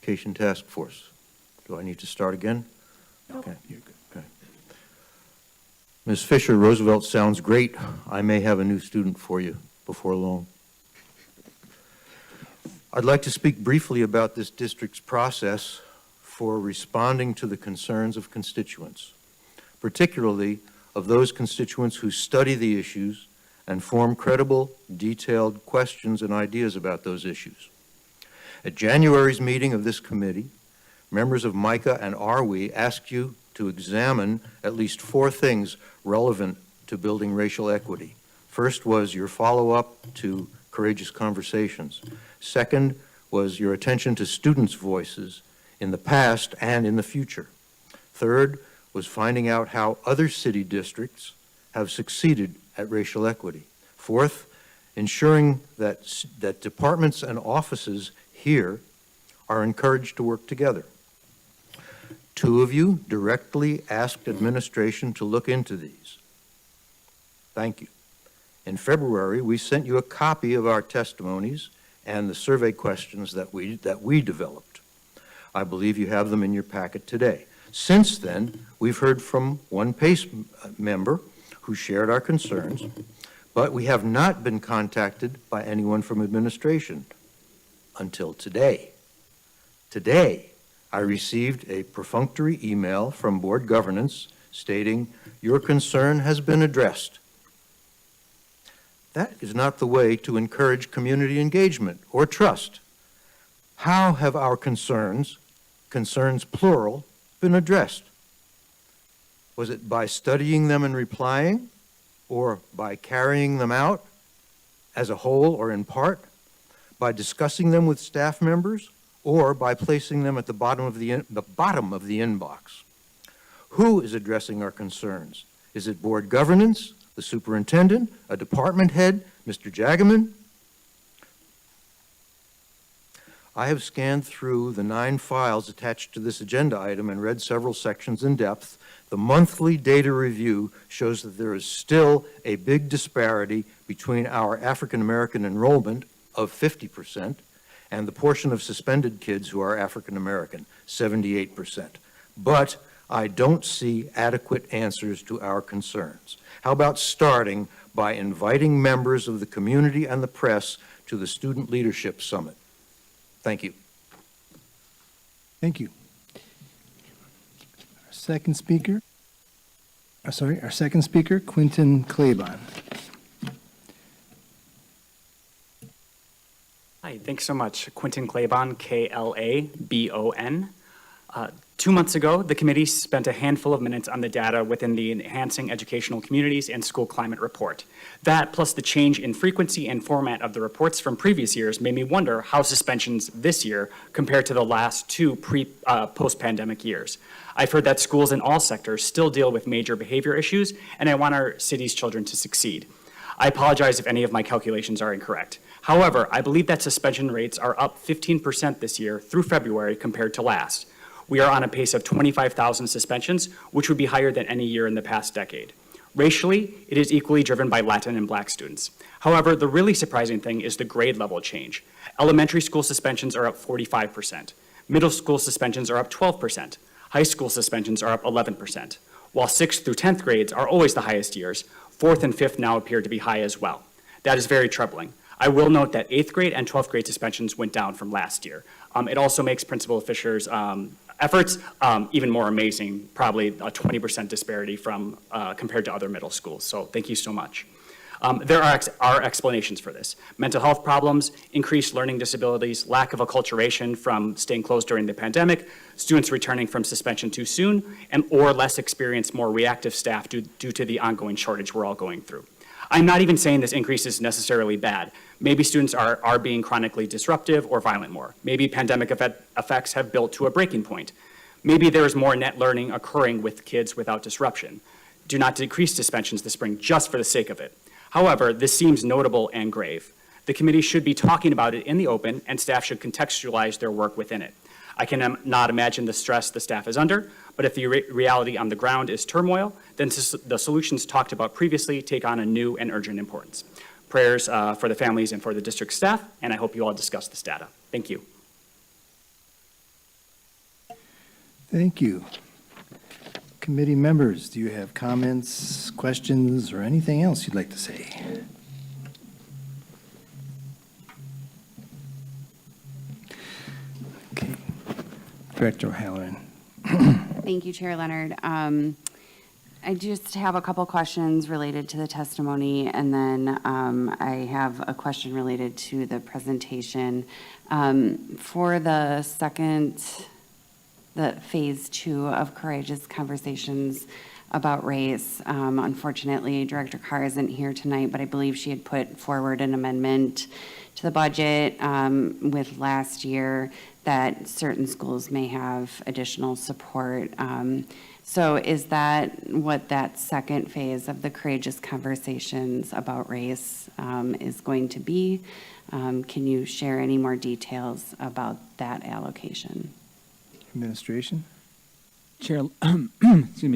Speaker 9: Education Task Force. Do I need to start again?
Speaker 1: Nope.
Speaker 9: Okay, you're good. Okay. Ms. Fisher, Roosevelt sounds great. I may have a new student for you before long. I'd like to speak briefly about this district's process for responding to the concerns of constituents, particularly of those constituents who study the issues and form credible, detailed questions and ideas about those issues. At January's meeting of this committee, members of MICA and ARWE asked you to examine at least 4 things relevant to building racial equity. First was your follow-up to Courageous Conversations. Second was your attention to students' voices in the past and in the future. Third was finding out how other city districts have succeeded at racial equity. Fourth, ensuring that departments and offices here are encouraged to work together. 2 of you directly asked administration to look into these. Thank you. In February, we sent you a copy of our testimonies and the survey questions that we developed. I believe you have them in your packet today. Since then, we've heard from one PACE member who shared our concerns, but we have not been contacted by anyone from administration until today. Today, I received a perfunctory email from Board Governance stating, "Your concern has been addressed." That is not the way to encourage community engagement or trust. How have our concerns plural, been addressed? Was it by studying them and replying, or by carrying them out as a whole or in part, by discussing them with staff members, or by placing them at the bottom of the inbox? Who is addressing our concerns? Is it Board Governance, the superintendent, a department head, Mr. Jagaman? I have scanned through the 9 files attached to this agenda item and read several sections in depth. The monthly data review shows that there is still a big disparity between our African American enrollment of 50% and the portion of suspended kids who are African American, 78%. But I don't see adequate answers to our concerns. How about starting by inviting members of the community and the press to the Student Leadership Summit? Thank you.
Speaker 3: Thank you. Our second speaker, Quentin Claybon.
Speaker 10: Hi, thanks so much. Quentin Claybon, Klabon. 2 months ago, the committee spent a handful of minutes on the data within the Enhancing Educational Communities and School Climate Report. That, plus the change in frequency and format of the reports from previous years, made me wonder how suspensions this year compare to the last two post-pandemic years. I've heard that schools in all sectors still deal with major behavior issues, and I want our city's children to succeed. I apologize if any of my calculations are incorrect. However, I believe that suspension rates are up 15% this year through February compared to last. We are on a pace of 25,000 suspensions, which would be higher than any year in the past decade. Racially, it is equally driven by Latin and Black students. However, the really surprising thing is the grade level change. Elementary school suspensions are up 45%. Middle school suspensions are up 12%. High school suspensions are up 11%. While 6th through 10th grades are always the highest years, 4th and 5th now appear to be high as well. That is very troubling. I will note that 8th grade and 12th grade suspensions went down from last year. It also makes Principal Fisher's efforts even more amazing, probably a 20% disparity from compared to other middle schools. So thank you so much. There are explanations for this. Mental health problems, increased learning disabilities, lack of acculturation from staying closed during the pandemic, students returning from suspension too soon, or less experienced, more reactive staff due to the ongoing shortage we're all going through. I'm not even saying this increase is necessarily bad. Maybe students are being chronically disruptive or violent more. Maybe pandemic effects have built to a breaking point. Maybe there is more net learning occurring with kids without disruption. Do not decrease suspensions this spring just for the sake of it. However, this seems notable and grave. The committee should be talking about it in the open, and staff should contextualize their work within it. I cannot imagine the stress the staff is under, but if the reality on the ground is turmoil, then the solutions talked about previously take on a new and urgent importance. Prayers for the families and for the district staff, and I hope you all discuss this data. Thank you.
Speaker 3: Thank you. Committee members, do you have comments, questions, or anything else you'd like to say? Okay. Director O'Halloran.
Speaker 11: Thank you, Chair Leonard. I just have a couple questions related to the testimony, and then I have a question related to the presentation. For the phase 2 of Courageous Conversations about Race, unfortunately, Director Carr isn't here tonight, but I believe she had put forward an amendment to the budget with last year that certain schools may have additional support. So is that what that second phase of the Courageous Conversations about Race is going to be? Can you share any more details about that allocation?
Speaker 3: Administration.
Speaker 2: Chair,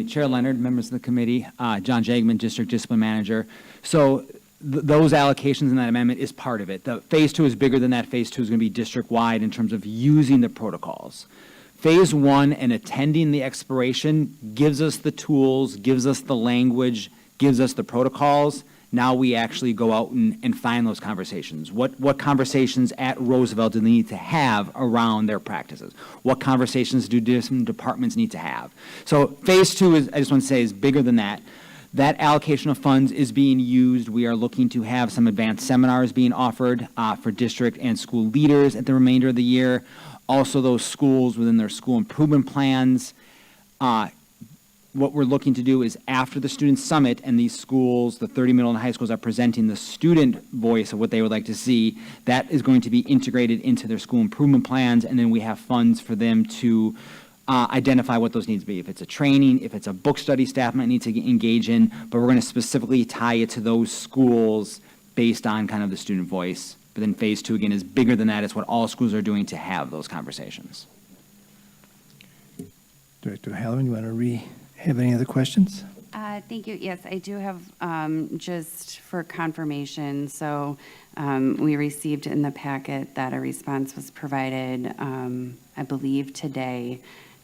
Speaker 2: Chair Leonard, members of the committee, John Jagman, District Discipline Manager. So those allocations in that amendment is part of it. The phase 2 is bigger than that. Phase 2 is going to be district-wide in terms of using the protocols. Phase 1 and attending the exploration gives us the tools, gives us the language, gives us the protocols. Now we actually go out and find those conversations. What conversations at Roosevelt do they need to have around their practices? What conversations do different departments need to have? So phase 2 is, I just want to say, is bigger than that. That allocation of funds is being used. We are looking to have some advanced seminars being offered for district and school leaders at the remainder of the year. Also, those schools within their school improvement plans. What we're looking to do is after the student summit and these schools, the 30 middle and high schools are presenting the student voice of what they would like to see, that is going to be integrated into their school improvement plans, and then we have funds for them to identify what those needs be. If it's a training, if it's a book study staff might need to engage in, but we're going to specifically tie it to those schools based on kind of the student voice. But then phase 2, again, is bigger than that. It's what all schools are doing to have those conversations.
Speaker 3: Director O'Halloran, you want to have any other questions?
Speaker 11: Thank you. Yes, I do have, just for confirmation, so we received in the packet that a response was provided, I believe today.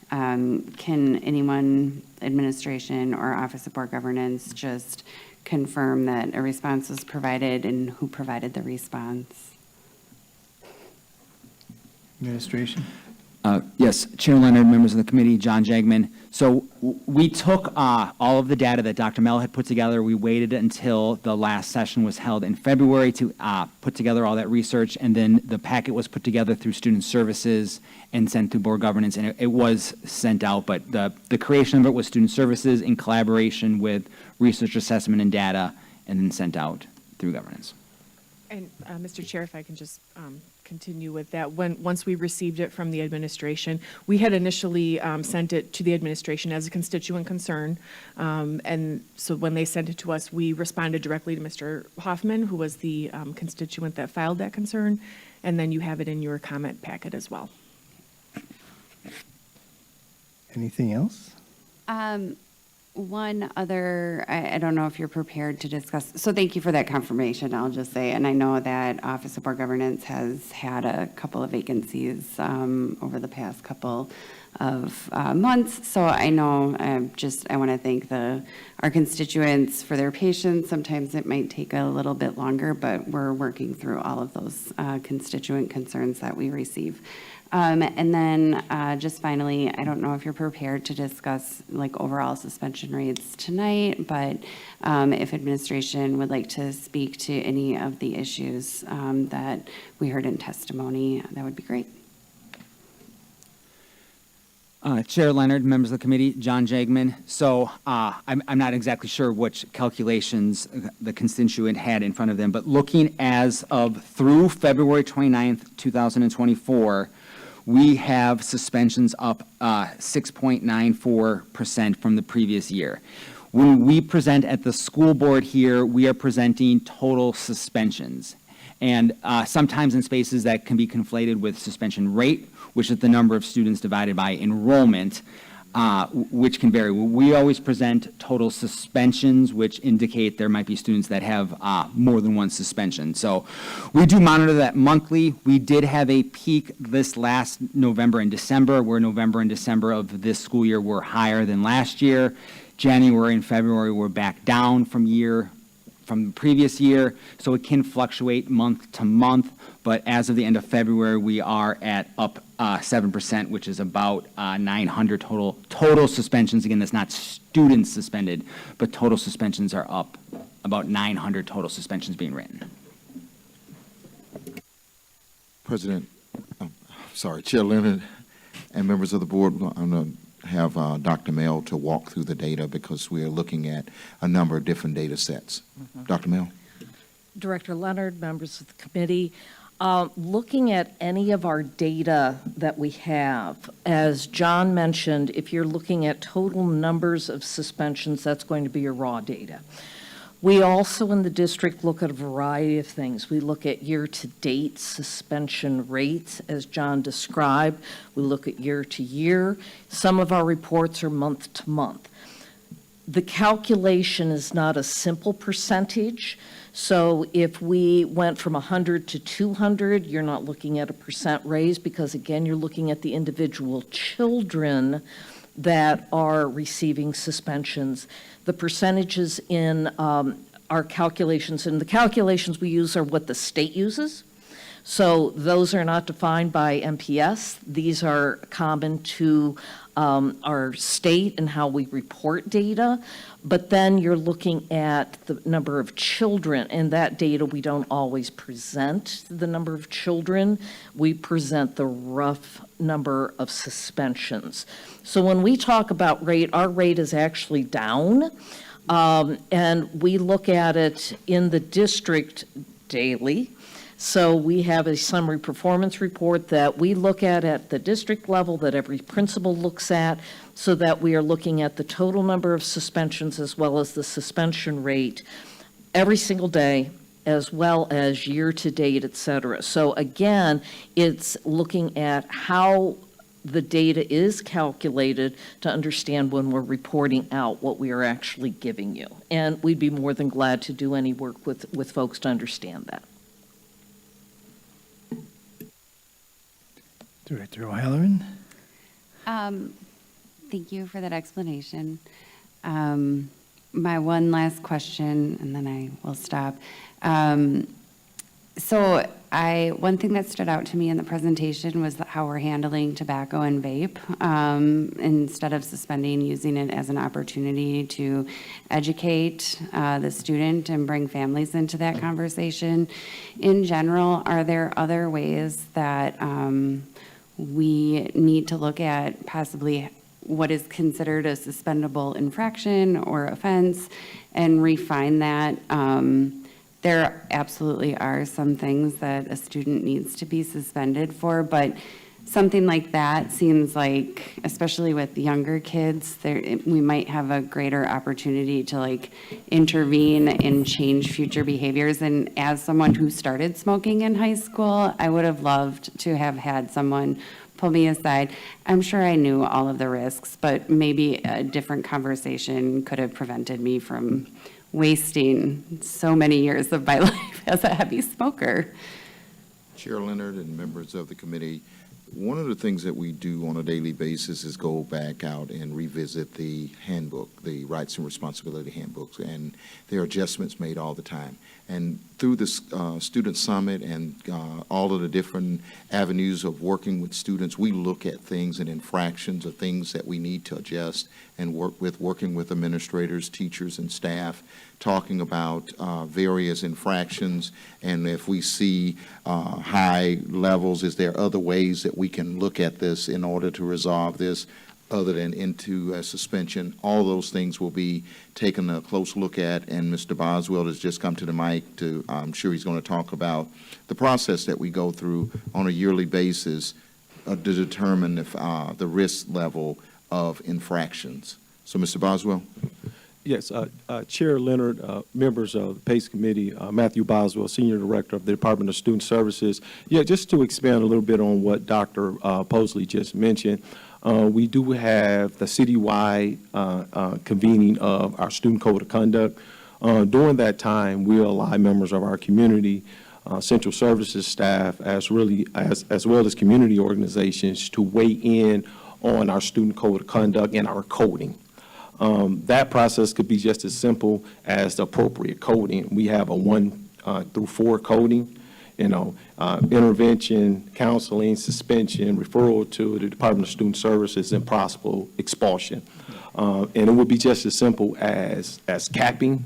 Speaker 11: Can anyone, administration or Office of Board Governance, just confirm that a response was provided and who provided the response?
Speaker 3: Administration?
Speaker 2: Yes, Chair Leonard, members of the committee, John Jagman. So we took all of the data that Dr. Mel had put together. We waited until the last session was held in February to put together all that research, and then the packet was put together through Student Services and sent to Board Governance, and it was sent out. But the creation of it was Student Services in collaboration with Research Assessment and Data, and then sent out through Governance.
Speaker 1: And, Mr. Chair, if I can just continue with that. Once we received it from the administration, we had initially sent it to the administration as a constituent concern. And so when they sent it to us, we responded directly to Mr. Hoffman, who was the constituent that filed that concern. And then you have it in your comment packet as well.
Speaker 3: Anything else?
Speaker 11: One other, I don't know if you're prepared to discuss, so thank you for that confirmation, I'll just say, and I know that Office of Board Governance has had a couple of vacancies over the past couple of months, so I know, I want to thank our constituents for their patience. Sometimes it might take a little bit longer, but we're working through all of those constituent concerns that we receive. And then just finally, I don't know if you're prepared to discuss like overall suspension rates tonight, but if administration would like to speak to any of the issues that we heard in testimony, that would be great.
Speaker 2: Chair Leonard, members of the committee, John Jagman. So I'm not exactly sure which calculations the constituent had in front of them, but looking as of through February 29th, 2024, we have suspensions up 6.94% from the previous year. When we present at the school board here, we are presenting total suspensions. And sometimes in spaces that can be conflated with suspension rate, which is the number of students divided by enrollment, which can vary. We always present total suspensions, which indicate there might be students that have more than one suspension. So we do monitor that monthly. We did have a peak this last November and December, where November and December of this school year were higher than last year. January and February were back down from the previous year, so it can fluctuate month to month, but as of the end of February, we are at up 7%, which is about 900 total suspensions. Again, that's not students suspended, but total suspensions are up about 900 total suspensions being written.
Speaker 5: Chair Leonard and members of the board, I'm going to have Dr. Mel to walk through the data because we are looking at a number of different data sets. Dr. Mel?
Speaker 12: Director Leonard, members of the committee, looking at any of our data that we have, as John mentioned, if you're looking at total numbers of suspensions, that's going to be your raw data. We also in the district look at a variety of things. We look at year-to-date suspension rates, as John described. We look at year-to-year. Some of our reports are month-to-month. The calculation is not a simple percentage. So if we went from 100 to 200, you're not looking at a percent raise because, again, you're looking at the individual children that are receiving suspensions. The percentages in our calculations, and the calculations we use are what the state uses. So those are not defined by MPS. These are common to our state and how we report data. But then you're looking at the number of children, and that data we don't always present the number of children. We present the rough number of suspensions. So when we talk about rate, our rate is actually down. And we look at it in the district daily. So we have a summary performance report that we look at the district level, that every principal looks at, so that we are looking at the total number of suspensions as well as the suspension rate every single day, as well as year-to-date, et cetera. So again, it's looking at how the data is calculated to understand when we're reporting out what we are actually giving you. And we'd be more than glad to do any work with folks to understand that.
Speaker 3: Director O'Halloran?
Speaker 11: Thank you for that explanation. My one last question, and then I will stop. One thing that stood out to me in the presentation was how we're handling tobacco and vape. Instead of suspending, using it as an opportunity to educate the student and bring families into that conversation. In general, are there other ways that we need to look at possibly what is considered a suspendable infraction or offense and refine that? There absolutely are some things that a student needs to be suspended for, but something like that seems like, especially with younger kids, we might have a greater opportunity to intervene and change future behaviors. And as someone who started smoking in high school, I would have loved to have had someone pull me aside. I'm sure I knew all of the risks, but maybe a different conversation could have prevented me from wasting so many years of my life as a heavy smoker.
Speaker 5: Chair Leonard and members of the committee, one of the things that we do on a daily basis is go back out and revisit the handbook, the Rights and Responsibility handbooks, and there are adjustments made all the time. And through the Student Summit and all of the different avenues of working with students, we look at things and infractions of things that we need to adjust and working with administrators, teachers, and staff, talking about various infractions. And if we see high levels, is there other ways that we can look at this in order to resolve this other than into a suspension? All those things will be taken a close look at, and Mr. Boswell has just come to the mic to, I'm sure he's going to talk about the process that we go through on a yearly basis to determine if the risk level of infractions. So, Mr. Boswell?
Speaker 13: Yes, Chair Leonard, members of the PACE Committee, Matthew Boswell, Senior Director of the Department of Student Services. Yeah, just to expand a little bit on what Dr. Posley just mentioned, we do have the citywide convening of our Student Code of Conduct. During that time, we allow members of our community, central services staff, as well as community organizations to weigh in on our Student Code of Conduct and our coding. That process could be just as simple as the appropriate coding. We have a 1 through 4 coding, intervention, counseling, suspension, referral to the Department of Student Services, and possible expulsion. And it would be just as simple as capping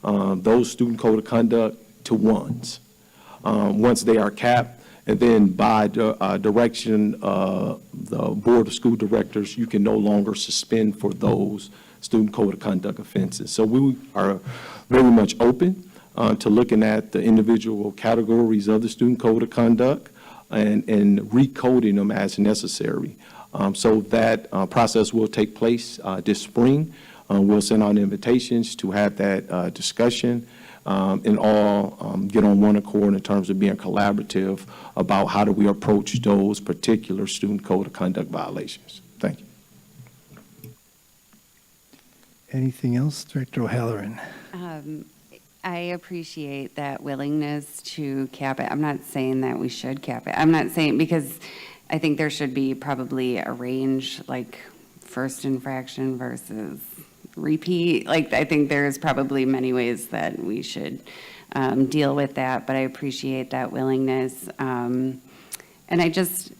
Speaker 13: those Student Code of Conduct to 1s. Once they are capped, and then by direction of the Board of School Directors, you can no longer suspend for those Student Code of Conduct offenses. So we are very much open to looking at the individual categories of the Student Code of Conduct and recoding them as necessary. So that process will take place this spring. We'll send out invitations to have that discussion and all get on one accord in terms of being collaborative about how do we approach those particular Student Code of Conduct violations. Thank you.
Speaker 3: Anything else, Director O'Halloran?
Speaker 11: I appreciate that willingness to cap it. I'm not saying that we should cap it. I'm not saying, because I think there should be probably a range, like first infraction versus repeat. I think there's probably many ways that we should deal with that, but I appreciate that willingness. And I just,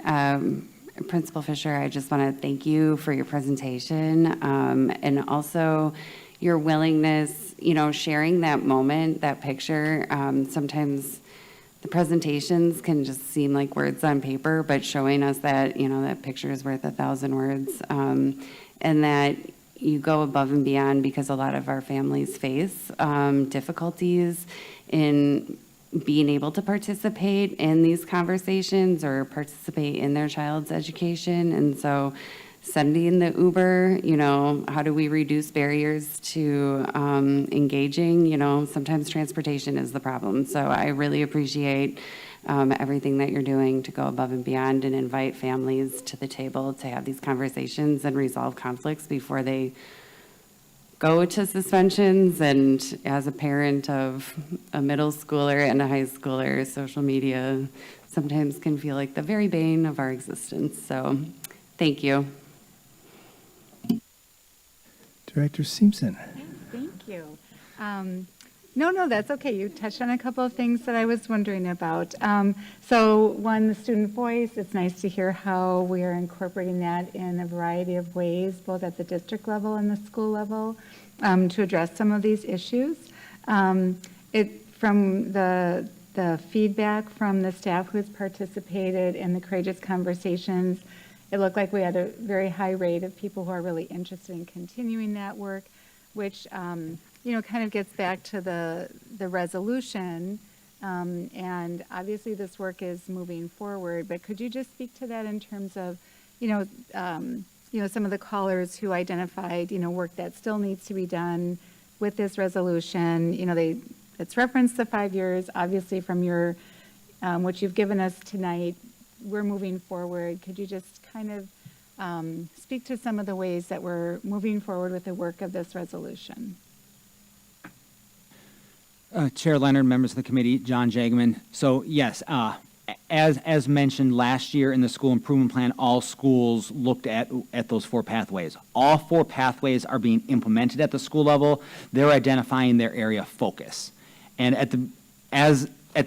Speaker 11: Principal Fisher, I just want to thank you for your presentation and also your willingness, sharing that moment, that picture. Sometimes the presentations can just seem like words on paper, but showing us that, that picture is worth 1,000 words, and that you go above and beyond, because a lot of our families face difficulties in being able to participate in these conversations or participate in their child's education. And so sending the Uber, how do we reduce barriers to engaging? Sometimes transportation is the problem. So I really appreciate everything that you're doing to go above and beyond and invite families to the table to have these conversations and resolve conflicts before they go to suspensions. And as a parent of a middle schooler and a high schooler, social media sometimes can feel like the very bane of our existence. So thank you.
Speaker 3: Director Simpson.
Speaker 14: Thank you. No, that's okay. You touched on a couple of things that I was wondering about. So one, the student voice, it's nice to hear how we are incorporating that in a variety of ways, both at the district level and the school level, to address some of these issues. From the feedback from the staff who has participated in the Courageous Conversations, it looked like we had a very high rate of people who are really interested in continuing that work, which kind of gets back to the resolution. And obviously this work is moving forward, but could you just speak to that in terms of, some of the callers who identified, work that still needs to be done with this resolution? It's referenced the 5 years, obviously from your, what you've given us tonight, we're moving forward. Could you just kind of speak to some of the ways that we're moving forward with the work of this resolution?
Speaker 2: Chair Leonard, members of the committee, John Jagman. So yes, as mentioned last year in the school improvement plan, all schools looked at those 4 pathways. All 4 pathways are being implemented at the school level. They're identifying their area of focus. And at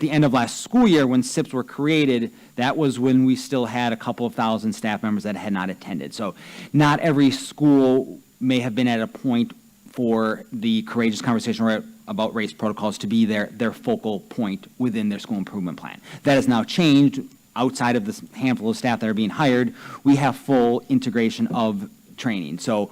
Speaker 2: the end of last school year, when SIPs were created, that was when we still had a couple of thousand staff members that had not attended. So not every school may have been at a point for the Courageous Conversation about race protocols to be their focal point within their school improvement plan. That has now changed. Outside of this handful of staff that are being hired, we have full integration of training. So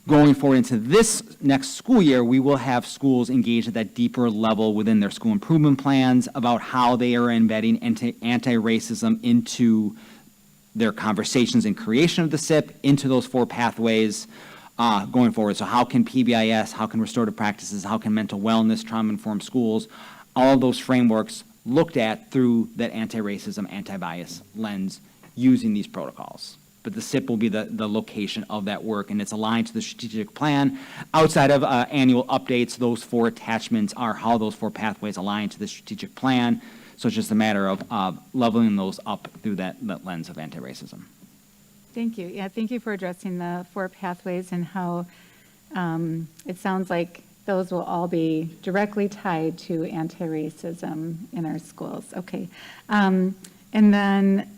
Speaker 2: going forward into this next school year, we will have schools engaged at that deeper level within their school improvement plans about how they are embedding anti-racism into their conversations and creation of the SIP, into those 4 pathways going forward. So how can PBIS, how can restorative practices, how can mental wellness, trauma-informed schools, all of those frameworks looked at through that anti-racism, anti-bias lens using these protocols. But the SIP will be the location of that work, and it's aligned to the strategic plan. Outside of annual updates, those 4 attachments are how those 4 pathways align to the strategic plan. So it's just a matter of leveling those up through that lens of anti-racism.
Speaker 14: Thank you. Yeah, thank you for addressing the 4 pathways and how it sounds like those will all be directly tied to anti-racism in our schools. Okay. And then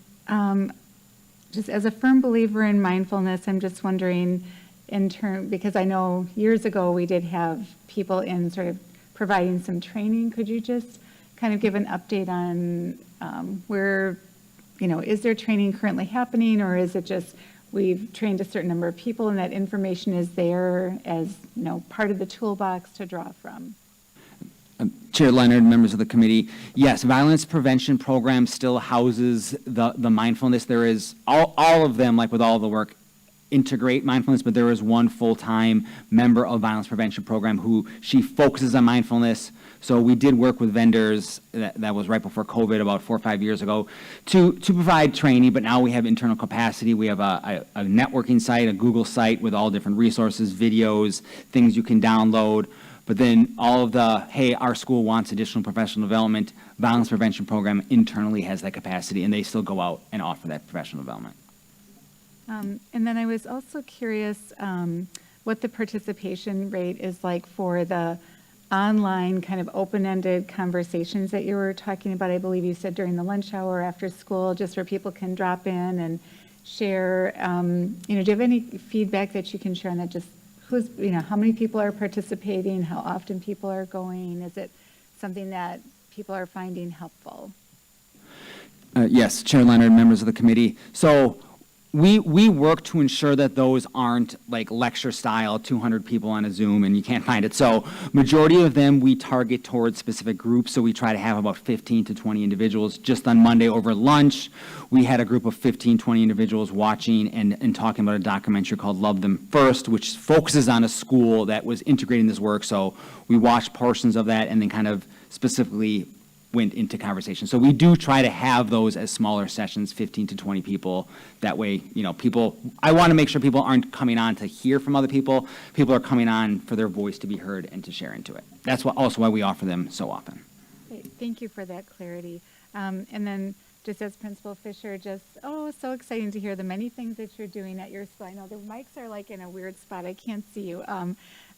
Speaker 14: just as a firm believer in mindfulness, I'm just wondering because I know years ago we did have people in sort of providing some training. Could you just kind of give an update on where, is there training currently happening, or is it just we've trained a certain number of people and that information is there as, part of the toolbox to draw from?
Speaker 2: Chair Leonard, members of the committee, yes, violence prevention program still houses the mindfulness. There is, all of them, like with all the work, integrate mindfulness, but there is one full-time member of violence prevention program who she focuses on mindfulness. So we did work with vendors, that was right before COVID, about 4 or 5 years ago, to provide training, but now we have internal capacity. We have a networking site, a Google site with all different resources, videos, things you can download. But then all of the, hey, our school wants additional professional development, violence prevention program internally has that capacity, and they still go out and offer that professional development.
Speaker 14: And then I was also curious what the participation rate is like for the online kind of open-ended conversations that you were talking about. I believe you said during the lunch hour, after school, just where people can drop in and share. Do you have any feedback that you can share on that? Just how many people are participating, how often people are going? Is it something that people are finding helpful?
Speaker 2: Yes, Chair Leonard, members of the committee. So we work to ensure that those aren't like lecture style, 200 people on a Zoom and you can't find it. So majority of them we target towards specific groups. So we try to have about 15 to 20 individuals. Just on Monday over lunch, we had a group of 15, 20 individuals watching and talking about a documentary called Love Them First, which focuses on a school that was integrating this work. So we watched portions of that and then kind of specifically went into conversation. So we do try to have those as smaller sessions, 15 to 20 people. That way, I want to make sure people aren't coming on to hear from other people. People are coming on for their voice to be heard and to share into it. That's also why we offer them so often.
Speaker 14: Great. Thank you for that clarity. And then just as Principal Fisher, so exciting to hear the many things that you're doing at your school. I know the mics are like in a weird spot. I can't see you.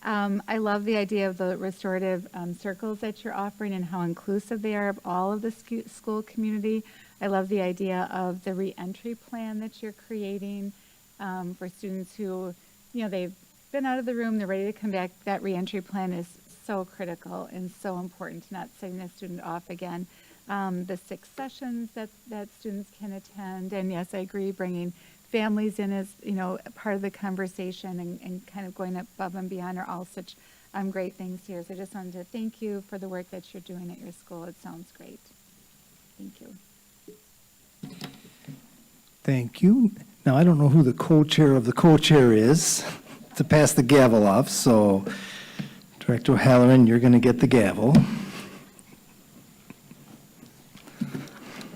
Speaker 14: I love the idea of the restorative circles that you're offering and how inclusive they are of all of the school community. I love the idea of the reentry plan that you're creating for students who, they've been out of the room, they're ready to come back. That reentry plan is so critical and so important to not setting the student off again. The 6 sessions that students can attend, and yes, I agree, bringing families in as part of the conversation and kind of going above and beyond are all such great things here. So I just wanted to thank you for the work that you're doing at your school. It sounds great. Thank you.
Speaker 3: Thank you. Now, I don't know who the co-chair of the co-chair is to pass the gavel off, so Director O'Halloran, you're going to get the gavel.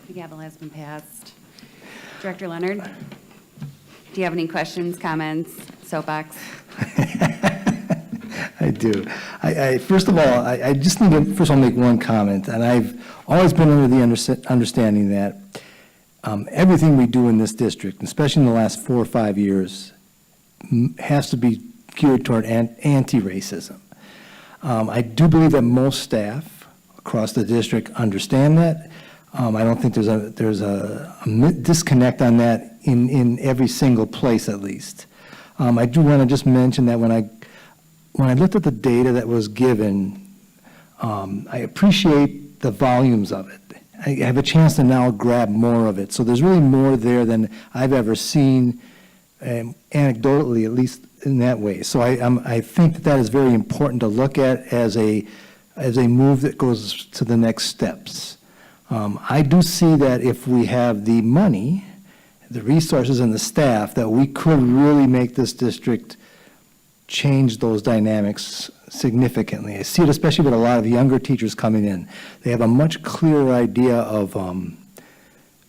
Speaker 11: The gavel has been passed. Director Leonard, do you have any questions, comments, soapbox?
Speaker 3: I do. First of all, I just need to, first of all, make one comment, and I've always been under the understanding that everything we do in this district, especially in the last 4 or 5 years, has to be geared toward anti-racism. I do believe that most staff across the district understand that. I don't think there's a disconnect on that in every single place, at least. I do want to just mention that when I looked at the data that was given, I appreciate the volumes of it. I have a chance to now grab more of it. So there's really more there than I've ever seen, anecdotally, at least in that way. So I think that is very important to look at as a move that goes to the next steps. I do see that if we have the money, the resources, and the staff, that we could really make this district change those dynamics significantly. I see it especially with a lot of younger teachers coming in. They have a much clearer idea of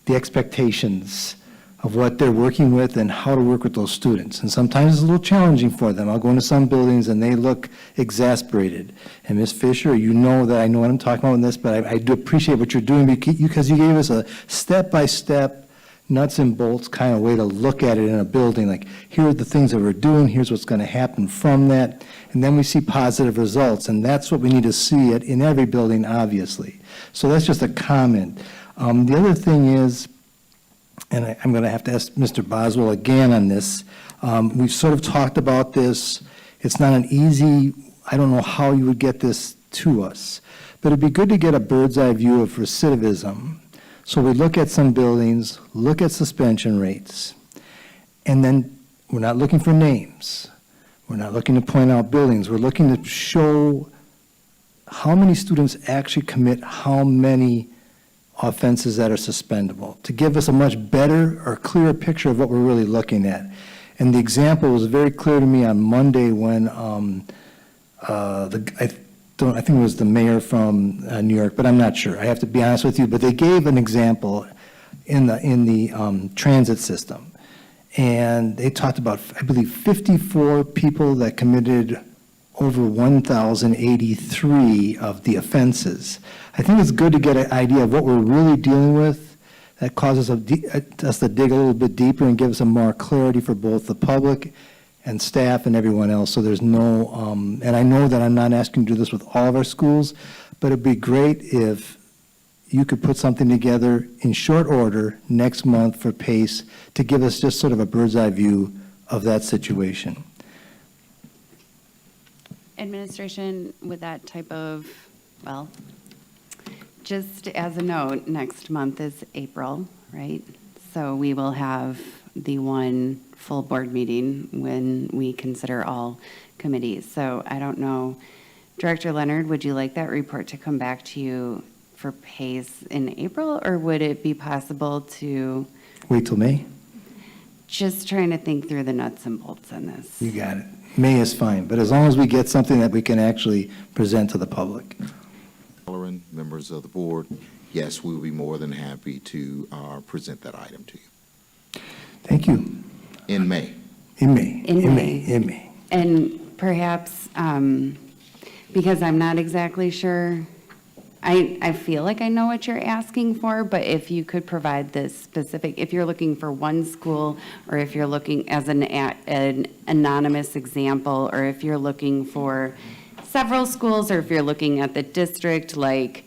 Speaker 3: the expectations of what they're working with and how to work with those students. And sometimes it's a little challenging for them. I'll go into some buildings and they look exasperated. And Ms. Fisher, you know that I know what I'm talking about in this, but I do appreciate what you're doing because you gave us a step-by-step, nuts and bolts kind of way to look at it in a building. Like, here are the things that we're doing, here's what's going to happen from that, and then we see positive results. And that's what we need to see it in every building, obviously. So that's just a comment. The other thing is, and I'm going to have to ask Mr. Boswell again on this. We've sort of talked about this. It's not an easy, I don't know how you would get this to us, but it'd be good to get a bird's eye view of recidivism. So we look at some buildings, look at suspension rates, and then we're not looking for names. We're not looking to point out buildings. We're looking to show how many students actually commit how many offenses that are suspendable, to give us a much better or clearer picture of what we're really looking at. And the example was very clear to me on Monday when I think it was the mayor from New York, but I'm not sure. I have to be honest with you. But they gave an example in the transit system, and they talked about, I believe, 54 people that committed over 1,083 of the offenses. I think it's good to get an idea of what we're really dealing with. That causes us to dig a little bit deeper and gives some more clarity for both the public and staff and everyone else. So there's no, and I know that I'm not asking you to do this with all of our schools, but it'd be great if you could put something together in short order next month for PACE to give us just sort of a bird's eye view of that situation.
Speaker 11: Administration, with that type of, well, just as a note, next month is April, right? So we will have the one full board meeting when we consider all committees. So I don't know, Director Leonard, would you like that report to come back to you for PACE in April, or would it be possible to?
Speaker 3: Wait till May?
Speaker 11: Just trying to think through the nuts and bolts on this.
Speaker 3: You got it. May is fine, but as long as we get something that we can actually present to the public.
Speaker 5: Halloran, members of the board, yes, we will be more than happy to present that item to you
Speaker 3: Thank you.
Speaker 5: in May.
Speaker 3: In May.
Speaker 11: In May.
Speaker 3: In May.
Speaker 11: And perhaps, because I'm not exactly sure, I feel like I know what you're asking for, but if you could provide the specific, if you're looking for one school, or if you're looking as an anonymous example, or if you're looking for several schools, or if you're looking at the district, like,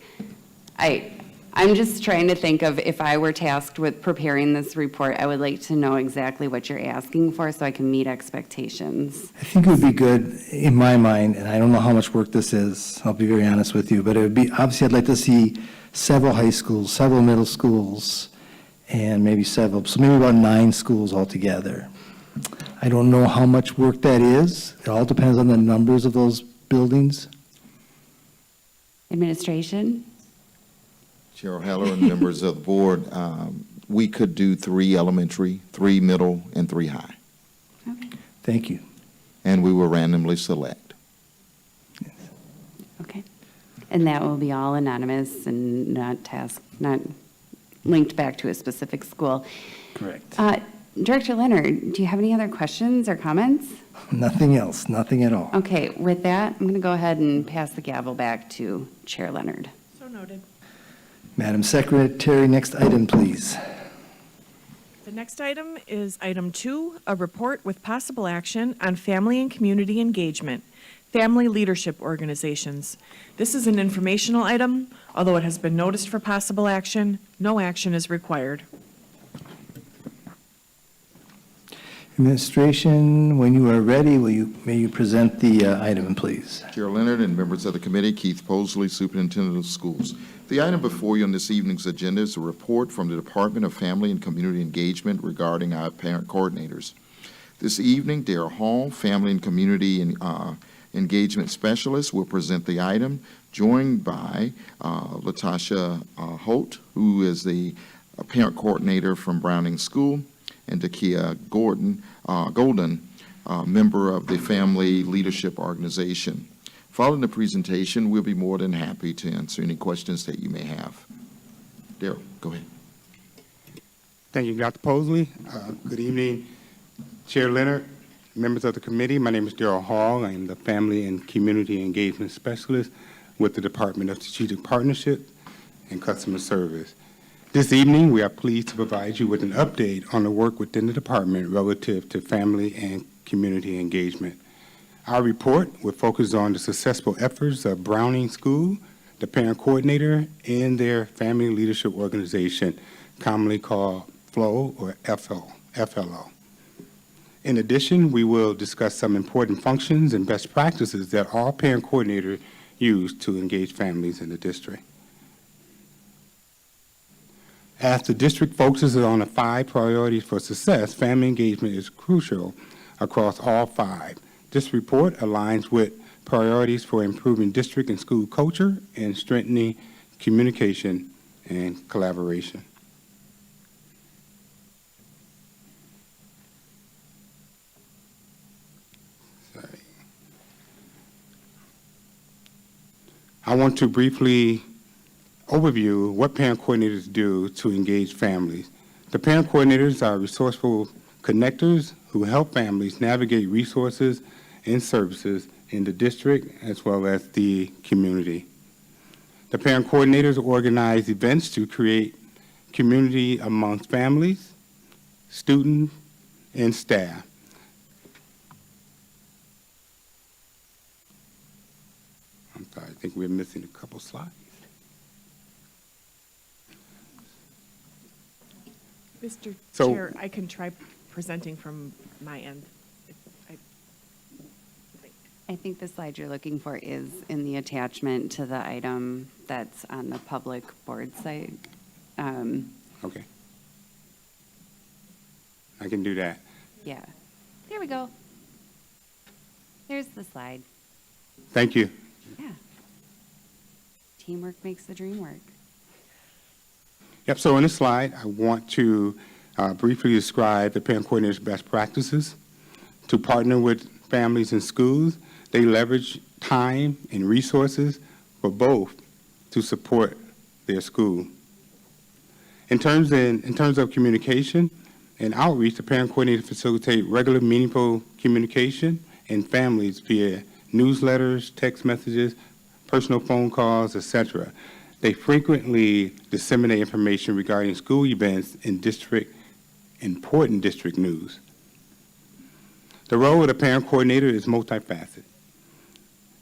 Speaker 11: I'm just trying to think of if I were tasked with preparing this report, I would like to know exactly what you're asking for so I can meet expectations.
Speaker 3: I think it would be good, in my mind, and I don't know how much work this is, I'll be very honest with you, but it would be, obviously, I'd like to see several high schools, several middle schools, and maybe several, so maybe about 9 schools altogether. I don't know how much work that is. It all depends on the numbers of those buildings.
Speaker 11: Administration?
Speaker 5: Chair Halloran, members of the board, we could do 3 elementary, 3 middle, and 3 high,
Speaker 11: Okay.
Speaker 3: Thank you.
Speaker 5: and we will randomly select.
Speaker 11: Okay. And that will be all anonymous and not linked back to a specific school.
Speaker 3: Correct.
Speaker 11: Director Leonard, do you have any other questions or comments?
Speaker 3: Nothing else, nothing at all.
Speaker 11: Okay, with that, I'm going to go ahead and pass the gavel back to Chair Leonard.
Speaker 1: So noted.
Speaker 3: Madam Secretary, next item, please.
Speaker 1: The next item is item 2, a report with possible action on family and community engagement, family leadership organizations. This is an informational item. Although it has been noticed for possible action, no action is required.
Speaker 3: Administration, when you are ready, may you present the item, please?
Speaker 5: Chair Leonard and members of the committee, Keith Posley, Superintendent of Schools. The item before you on this evening's agenda is a report from the Department of Family and Community Engagement regarding our parent coordinators. This evening, Darrell Hall, Family and Community Engagement Specialist, will present the item, joined by Latasha Holt, who is the parent coordinator from Browning School, and Dakia Golden, member of the Family Leadership Organization. Following the presentation, we'll be more than happy to answer any questions that you may have. Darrell, go ahead.
Speaker 15: Thank you, Dr. Posley. Good evening, Chair Leonard, members of the committee. My name is Darrell Hall. I am the Family and Community Engagement Specialist with the Department of Strategic Partnership and Customer Service. This evening, we are pleased to provide you with an update on the work within the department relative to family and community engagement. Our report will focus on the successful efforts of Browning School, the parent coordinator, and their family leadership organization, commonly called FLO or FLO. In addition, we will discuss some important functions and best practices that all parent coordinators use to engage families in the district. As the district focuses on the 5 priorities for success, family engagement is crucial across all 5. This report aligns with priorities for improving district and school culture and strengthening communication and collaboration. I want to briefly overview what parent coordinators do to engage families. The parent coordinators are resourceful connectors who help families navigate resources and services in the district as well as the community. The parent coordinators organize events to create community amongst families, students, and staff. I'm sorry, I think we're missing a couple slides.
Speaker 1: Mr.
Speaker 15: So-
Speaker 1: Chair, I can try presenting from my end.
Speaker 11: I think the slide you're looking for is in the attachment to the item that's on the public board site.
Speaker 15: Okay. I can do that.
Speaker 11: Yeah. There we go. There's the slide.
Speaker 15: Thank you.
Speaker 11: Yeah. Teamwork makes the dream work.
Speaker 15: Yep, so in this slide, I want to briefly describe the parent coordinator's best practices. To partner with families and schools, they leverage time and resources for both to support their school. In terms of communication and outreach, the parent coordinator facilitate regular meaningful communication in families via newsletters, text messages, personal phone calls, etc. They frequently disseminate information regarding school events and important district news. The role of the parent coordinator is multifaceted.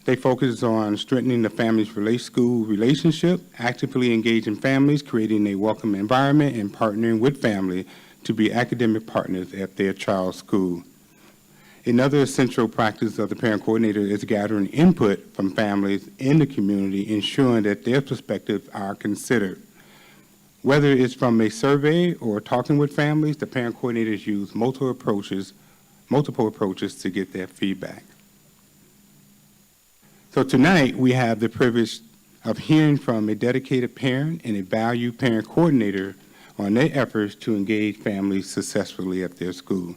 Speaker 15: They focus on strengthening the family's school relationship, actively engaging families, creating a welcome environment, and partnering with family to be academic partners at their child's school. Another essential practice of the parent coordinator is gathering input from families in the community, ensuring that their perspectives are considered. Whether it's from a survey or talking with families, the parent coordinators use multiple approaches to get their feedback. So tonight, we have the privilege of hearing from a dedicated parent and a valued parent coordinator on their efforts to engage families successfully at their school.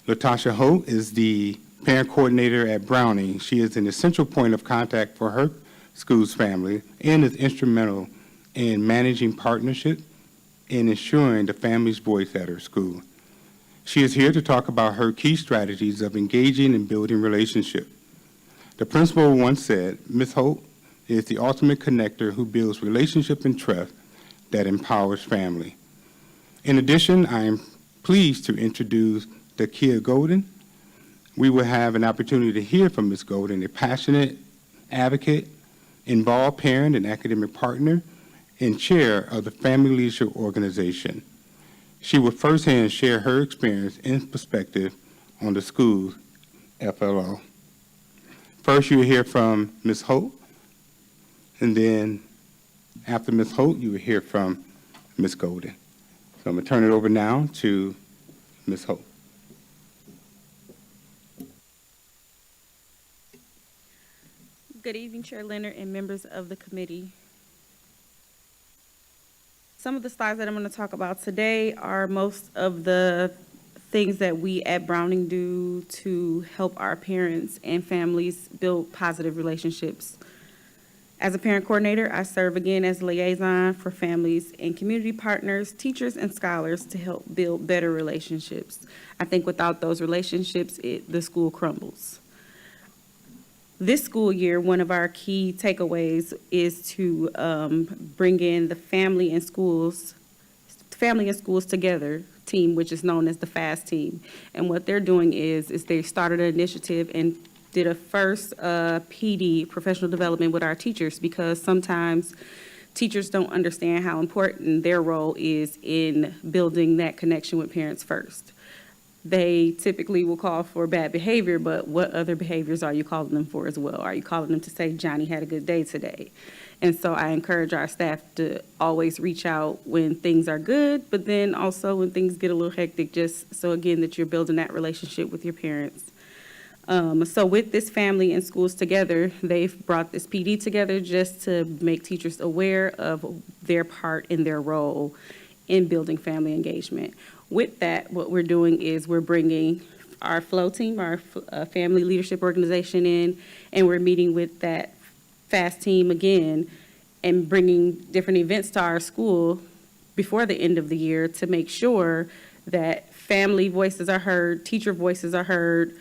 Speaker 15: Latasha Holt is the parent coordinator at Browning. She is an essential point of contact for her school's family and is instrumental in managing partnership and ensuring the family's voice at her school. She is here to talk about her key strategies of engaging and building relationships. The principal once said, Ms. Holt is the ultimate connector who builds relationship and trust that empowers family. In addition, I am pleased to introduce Dakia Golden. We will have an opportunity to hear from Ms. Golden, a passionate advocate, involved parent and academic partner, and chair of the Family Leadership Organization. She will firsthand share her experience and perspective on the school's FLO. First, you'll hear from Ms. Holt, and then after Ms. Holt, you will hear from Ms. Golden. So I'm going to turn it over now to Ms. Holt.
Speaker 16: Good evening, Chair Leonard and members of the committee. Some of the slides that I'm going to talk about today are most of the things that we at Browning do to help our parents and families build positive relationships. As a parent coordinator, I serve again as liaison for families and community partners, teachers, and scholars to help build better relationships. I think without those relationships, the school crumbles. This school year, one of our key takeaways is to bring in the family and schools together team, which is known as the FAST team. And what they're doing is they started an initiative and did a first PD, professional development, with our teachers, because sometimes teachers don't understand how important their role is in building that connection with parents first. They typically will call for bad behavior, but what other behaviors are you calling them for as well? Are you calling them to say, Johnny had a good day today? And so I encourage our staff to always reach out when things are good, but then also when things get a little hectic, just so again that you're building that relationship with your parents. So with this family and schools together, they've brought this PD together just to make teachers aware of their part in their role in building family engagement. With that, what we're doing is we're bringing our FLO team, our Family Leadership Organization in, and we're meeting with that FAST team again and bringing different events to our school before the end of the year to make sure that family voices are heard, teacher voices are heard,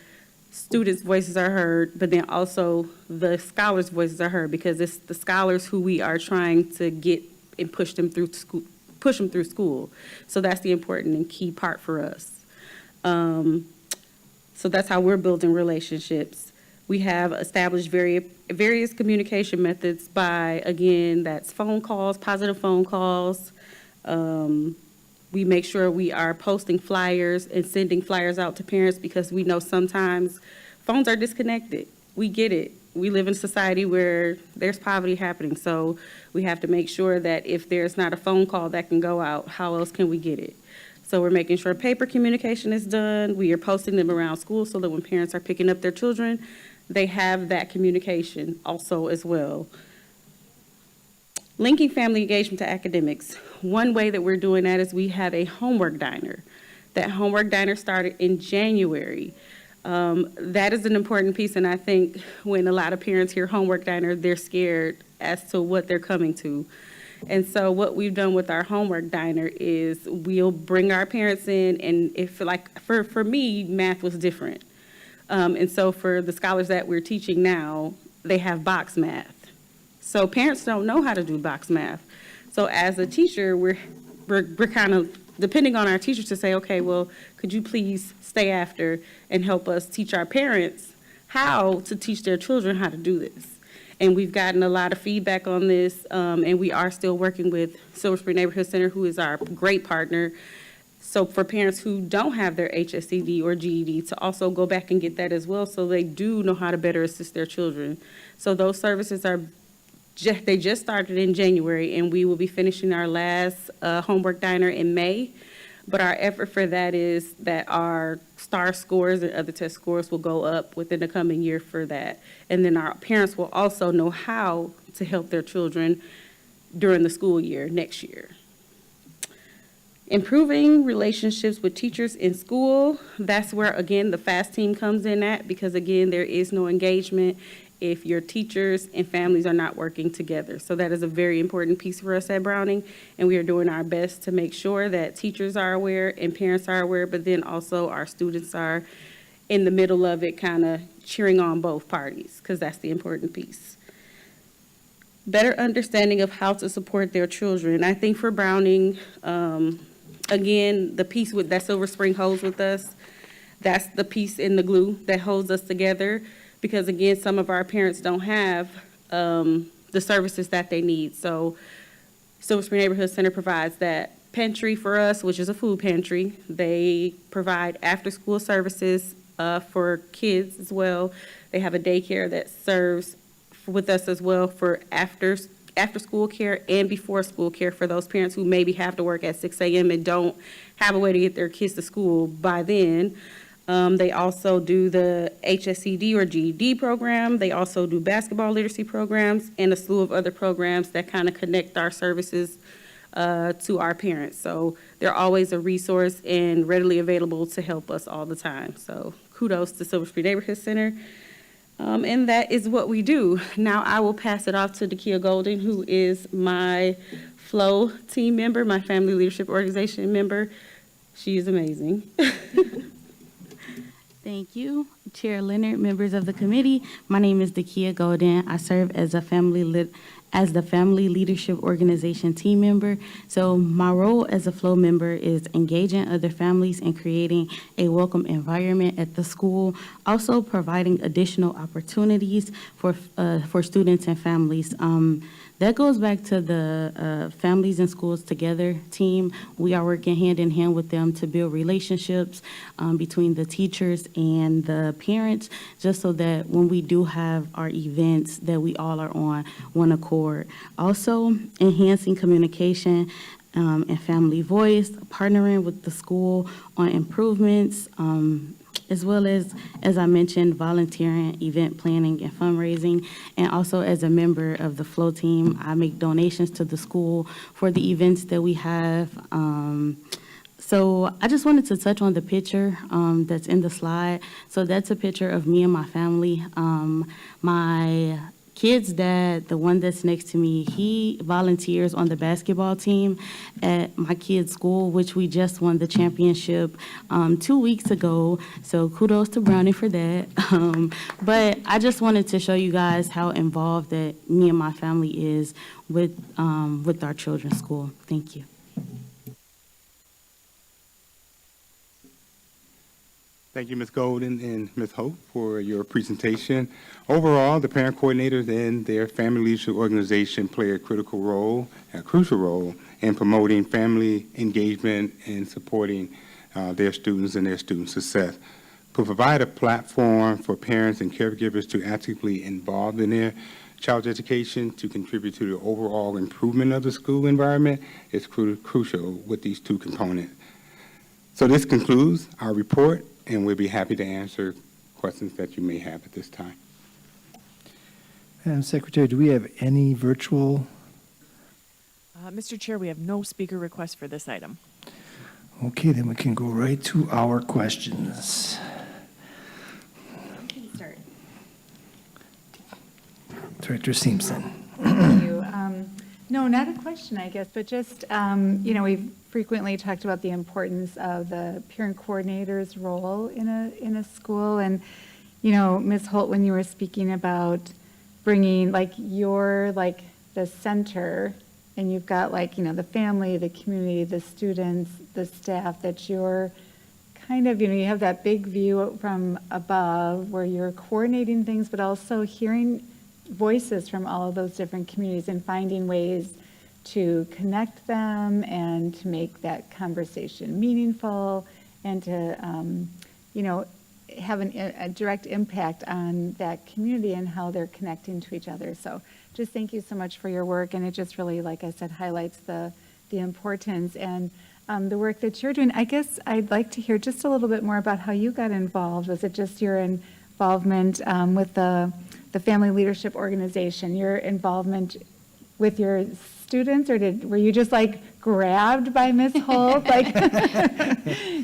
Speaker 16: students' voices are heard, but then also the scholars' voices are heard, because it's the scholars who we are trying to get and push them through school. So that's the important and key part for us. So that's how we're building relationships. We have established various communication methods by, again, that's phone calls, positive phone calls. We make sure we are posting flyers and sending flyers out to parents, because we know sometimes phones are disconnected. We get it. We live in a society where there's poverty happening, so we have to make sure that if there's not a phone call that can go out, how else can we get it? So we're making sure paper communication is done. We are posting them around school so that when parents are picking up their children, they have that communication also as well. Linking family engagement to academics. One way that we're doing that is we have a homework diner. That homework diner started in January. That is an important piece, and I think when a lot of parents hear Homework Diner, they're scared as to what they're coming to. And so what we've done with our Homework Diner is we'll bring our parents in, and if, like, for me, math was different. And so for the scholars that we're teaching now, they have box math. So parents don't know how to do box math. So as a teacher, we're kind of depending on our teachers to say, okay, well, could you please stay after and help us teach our parents how to teach their children how to do this? And we've gotten a lot of feedback on this, and we are still working with Silver Spring Neighborhood Center, who is our great partner. So for parents who don't have their HSCD or GED to also go back and get that as well, so they do know how to better assist their children. So those services they just started in January, and we will be finishing our last Homework Diner in May. But our effort for that is that our STAR scores and other test scores will go up within the coming year for that. And then our parents will also know how to help their children during the school year next year. Improving relationships with teachers in school, that's where, again, the FAST team comes in at, because, again, there is no engagement if your teachers and families are not working together. So that is a very important piece for us at Browning, and we are doing our best to make sure that teachers are aware and parents are aware, but then also our students are in the middle of it, kind of cheering on both parties, because that's the important piece. Better understanding of how to support their children. I think for Browning, again, the piece that Silver Spring holds with us, that's the piece in the glue that holds us together. Because, again, some of our parents don't have the services that they need. So Silver Spring Neighborhood Center provides that pantry for us, which is a food pantry. They provide after-school services for kids as well. They have a daycare that serves with us as well for after-school care and before-school care for those parents who maybe have to work at 6 a.m. and don't have a way to get their kids to school by then. They also do the HSCD or GED program. They also do basketball literacy programs and a slew of other programs that kind of connect our services to our parents. So they're always a resource and readily available to help us all the time. So kudos to Silver Spring Neighborhood Center. And that is what we do. Now I will pass it off to Dakia Golden, who is my FLOW team member, my Family Leadership Organization member. She is amazing.
Speaker 17: Thank you, Chair Leonard, members of the committee. My name is Dakia Golden. I serve as the Family Leadership Organization team member. So my role as a FLOW member is engaging other families and creating a welcome environment at the school, also providing additional opportunities for students and families. That goes back to the Families and Schools Together team. We are working hand in hand with them to build relationships between the teachers and the parents, just so that when we do have our events, that we all are on one accord. Also, enhancing communication and family voice, partnering with the school on improvements, as well as I mentioned, volunteering, event planning, and fundraising. And also as a member of the FLOW team, I make donations to the school for the events that we have. So I just wanted to touch on the picture that's in the slide. So that's a picture of me and my family. My kid's dad, the one that's next to me, he volunteers on the basketball team at my kid's school, which we just won the championship 2 weeks ago. So kudos to Browning for that. But I just wanted to show you guys how involved that me and my family is with our children's school. Thank you.
Speaker 15: Thank you, Ms. Golden and Ms. Hope, for your presentation. Overall, the parent coordinators and their family leadership organization play a crucial role in promoting family engagement and supporting their students and their student success. To provide a platform for parents and caregivers to actively involved in their child's education to contribute to the overall improvement of the school environment is crucial with these two components. So this concludes our report, and we'll be happy to answer questions that you may have at this time.
Speaker 3: Madam Secretary, do we have any virtual?
Speaker 1: Mr. Chair, we have no speaker requests for this item.
Speaker 3: Okay, then we can go right to our questions. Director Simpson.
Speaker 14: Thank you. No, not a question, I guess, but just, we've frequently talked about the importance of the parent coordinator's role in a school. And, Ms. Holt, when you were speaking about bringing, you're the center, and you've got the family, the community, the students, the staff, that you're kind of, you have that big view from above where you're coordinating things, but also hearing voices from all of those different communities and finding ways to connect them and to make that conversation meaningful and to, have a direct impact on that community and how they're connecting to each other. So just thank you so much for your work. And it just really, like I said, highlights the importance and the work that you're doing. I guess I'd like to hear just a little bit more about how you got involved. Was it just your involvement with the Family Leadership Organization, your involvement with your students, or were you just grabbed by Ms. Holt,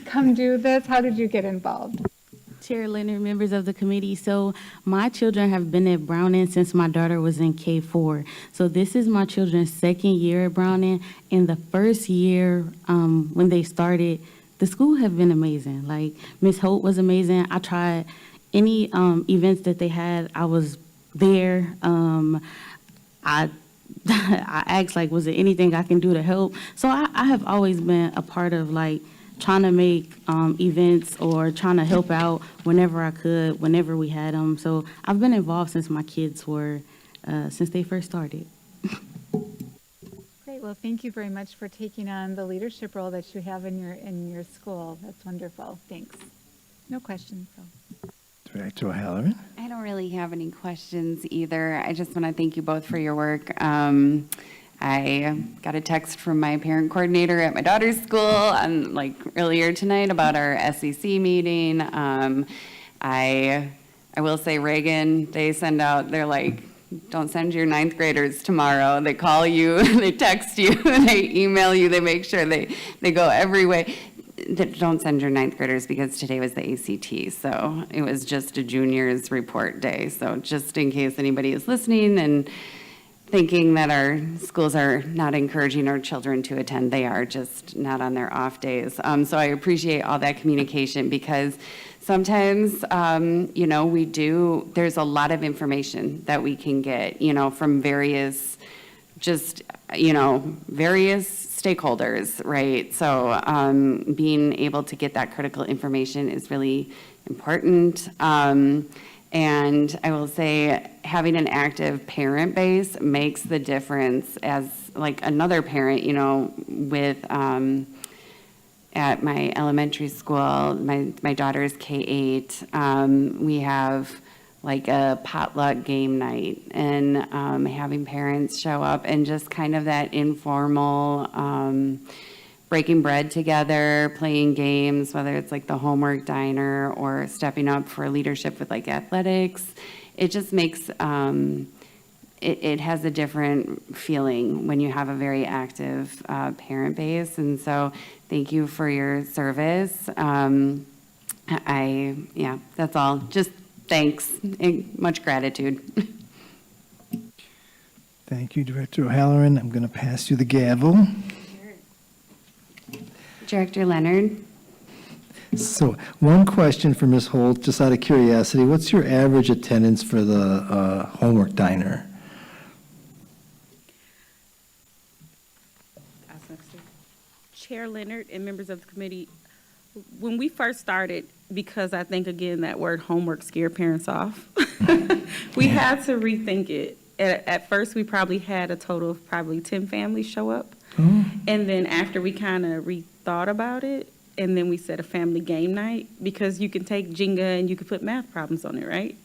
Speaker 14: come do this? How did you get involved?
Speaker 17: Chair Leonard, members of the committee. So my children have been at Browning since my daughter was in K4. So this is my children's second year at Browning. In the first year, when they started, the school have been amazing. Ms. Holt was amazing. I tried any events that they had. I was there. I asked, was there anything I can do to help? So I have always been a part of trying to make events or trying to help out whenever I could, whenever we had them. So I've been involved since my kids were, since they first started.
Speaker 14: Great. Well, thank you very much for taking on the leadership role that you have in your school. That's wonderful. Thanks. No questions, though.
Speaker 3: Director O'Halloran.
Speaker 11: I don't really have any questions either. I just want to thank you both for your work. I got a text from my parent coordinator at my daughter's school earlier tonight about our SEC meeting. I will say Reagan, they send out, they're don't send your ninth graders tomorrow. They call you, they text you, they email you, they make sure they go every way. Don't send your ninth graders because today was the ACT, so it was just a juniors report day. So just in case anybody is listening and thinking that our schools are not encouraging our children to attend, they are just not on their off days. So I appreciate all that communication because sometimes, there's a lot of information that we can get, from various stakeholders, right? So being able to get that critical information is really important. And I will say having an active parent base makes the difference as another parent, with at my elementary school, my daughter's K-8, we have a potluck game night and having parents show up and just kind of that informal breaking bread together, playing games, whether it's the homework diner or stepping up for leadership with athletics. It just makes, it has a different feeling when you have a very active parent base. And so thank you for your service. That's all. Just thanks and much gratitude.
Speaker 3: Thank you, Director O'Halloran. I'm going to pass you the gavel.
Speaker 11: Director Leonard.
Speaker 3: So one question for Ms. Holt, just out of curiosity, what's your average attendance for the homework diner?
Speaker 16: Chair Leonard and members of the committee, when we first started, because I think, again, that word homework scared parents off, we had to rethink it. At first, we probably had a total of probably 10 families show up. And then after we kind of rethought about it, and then we said a family game night, because you can take Jenga and you can put math problems on it, right?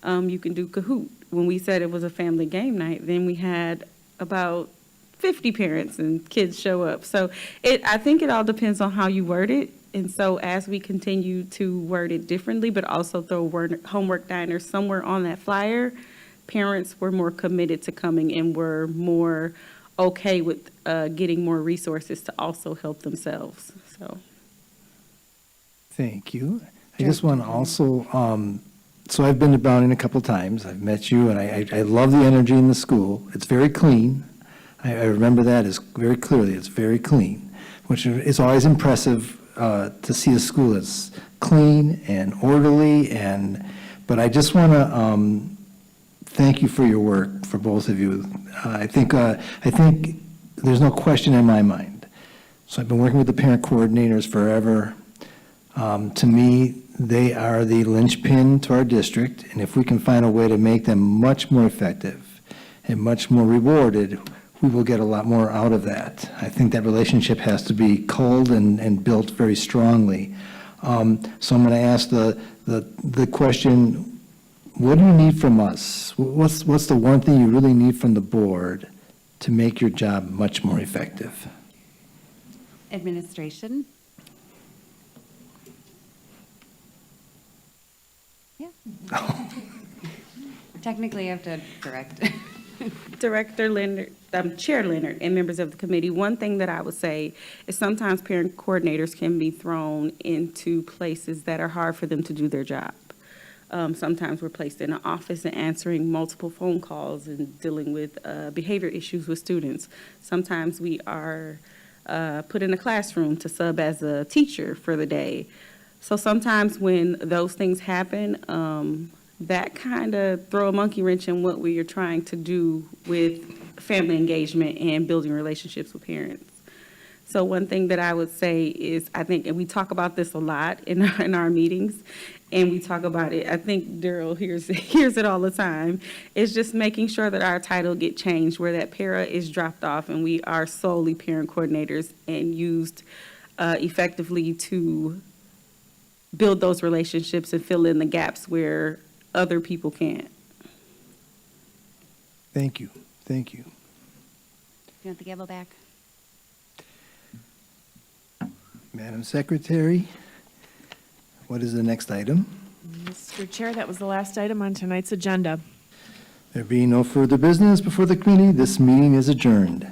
Speaker 16: You can do Kahoot. When we said it was a family game night, then we had about 50 parents and kids show up. So I think it all depends on how you word it. And so as we continue to word it differently, but also throw homework diner somewhere on that flyer, parents were more committed to coming and were more okay with getting more resources to also help themselves. So,
Speaker 3: Thank you. I just want to also So I've been to Browning a couple times. I've met you, and I love the energy in the school. It's very clean. I remember that as very clearly. It's very clean, which is always impressive to see a school that's clean and orderly. But I just want to thank you for your work, for both of you. I think there's no question in my mind. So I've been working with the parent coordinators forever. To me, they are the linchpin to our district, and if we can find a way to make them much more effective and much more rewarded, we will get a lot more out of that. I think that relationship has to be culled and built very strongly. So I'm going to ask the question, what do you need from us? What's the one thing you really need from the board to make your job much more effective?
Speaker 11: Administration. Yeah. Technically, I have to correct.
Speaker 16: Director Leonard, Chair Leonard, and members of the committee, one thing that I would say is sometimes parent coordinators can be thrown into places that are hard for them to do their job. Sometimes we're placed in an office and answering multiple phone calls and dealing with behavior issues with students. Sometimes we are put in a classroom to sub as a teacher for the day. So sometimes when those things happen, that kind of throw a monkey wrench in what we are trying to do with family engagement and building relationships with parents. So one thing that I would say is, I think, and we talk about this a lot in our meetings, and we talk about it, I think Daryl hears it all the time, is just making sure that our title get changed, where that para is dropped off and we are solely parent coordinators and used effectively to build those relationships and fill in the gaps where other people can't.
Speaker 3: Thank you. Thank you.
Speaker 11: You want the gavel back?
Speaker 3: Madam Secretary, what is the next item?
Speaker 1: Mr. Chair, that was the last item on tonight's agenda.
Speaker 3: There being no further business before the committee, this meeting is adjourned.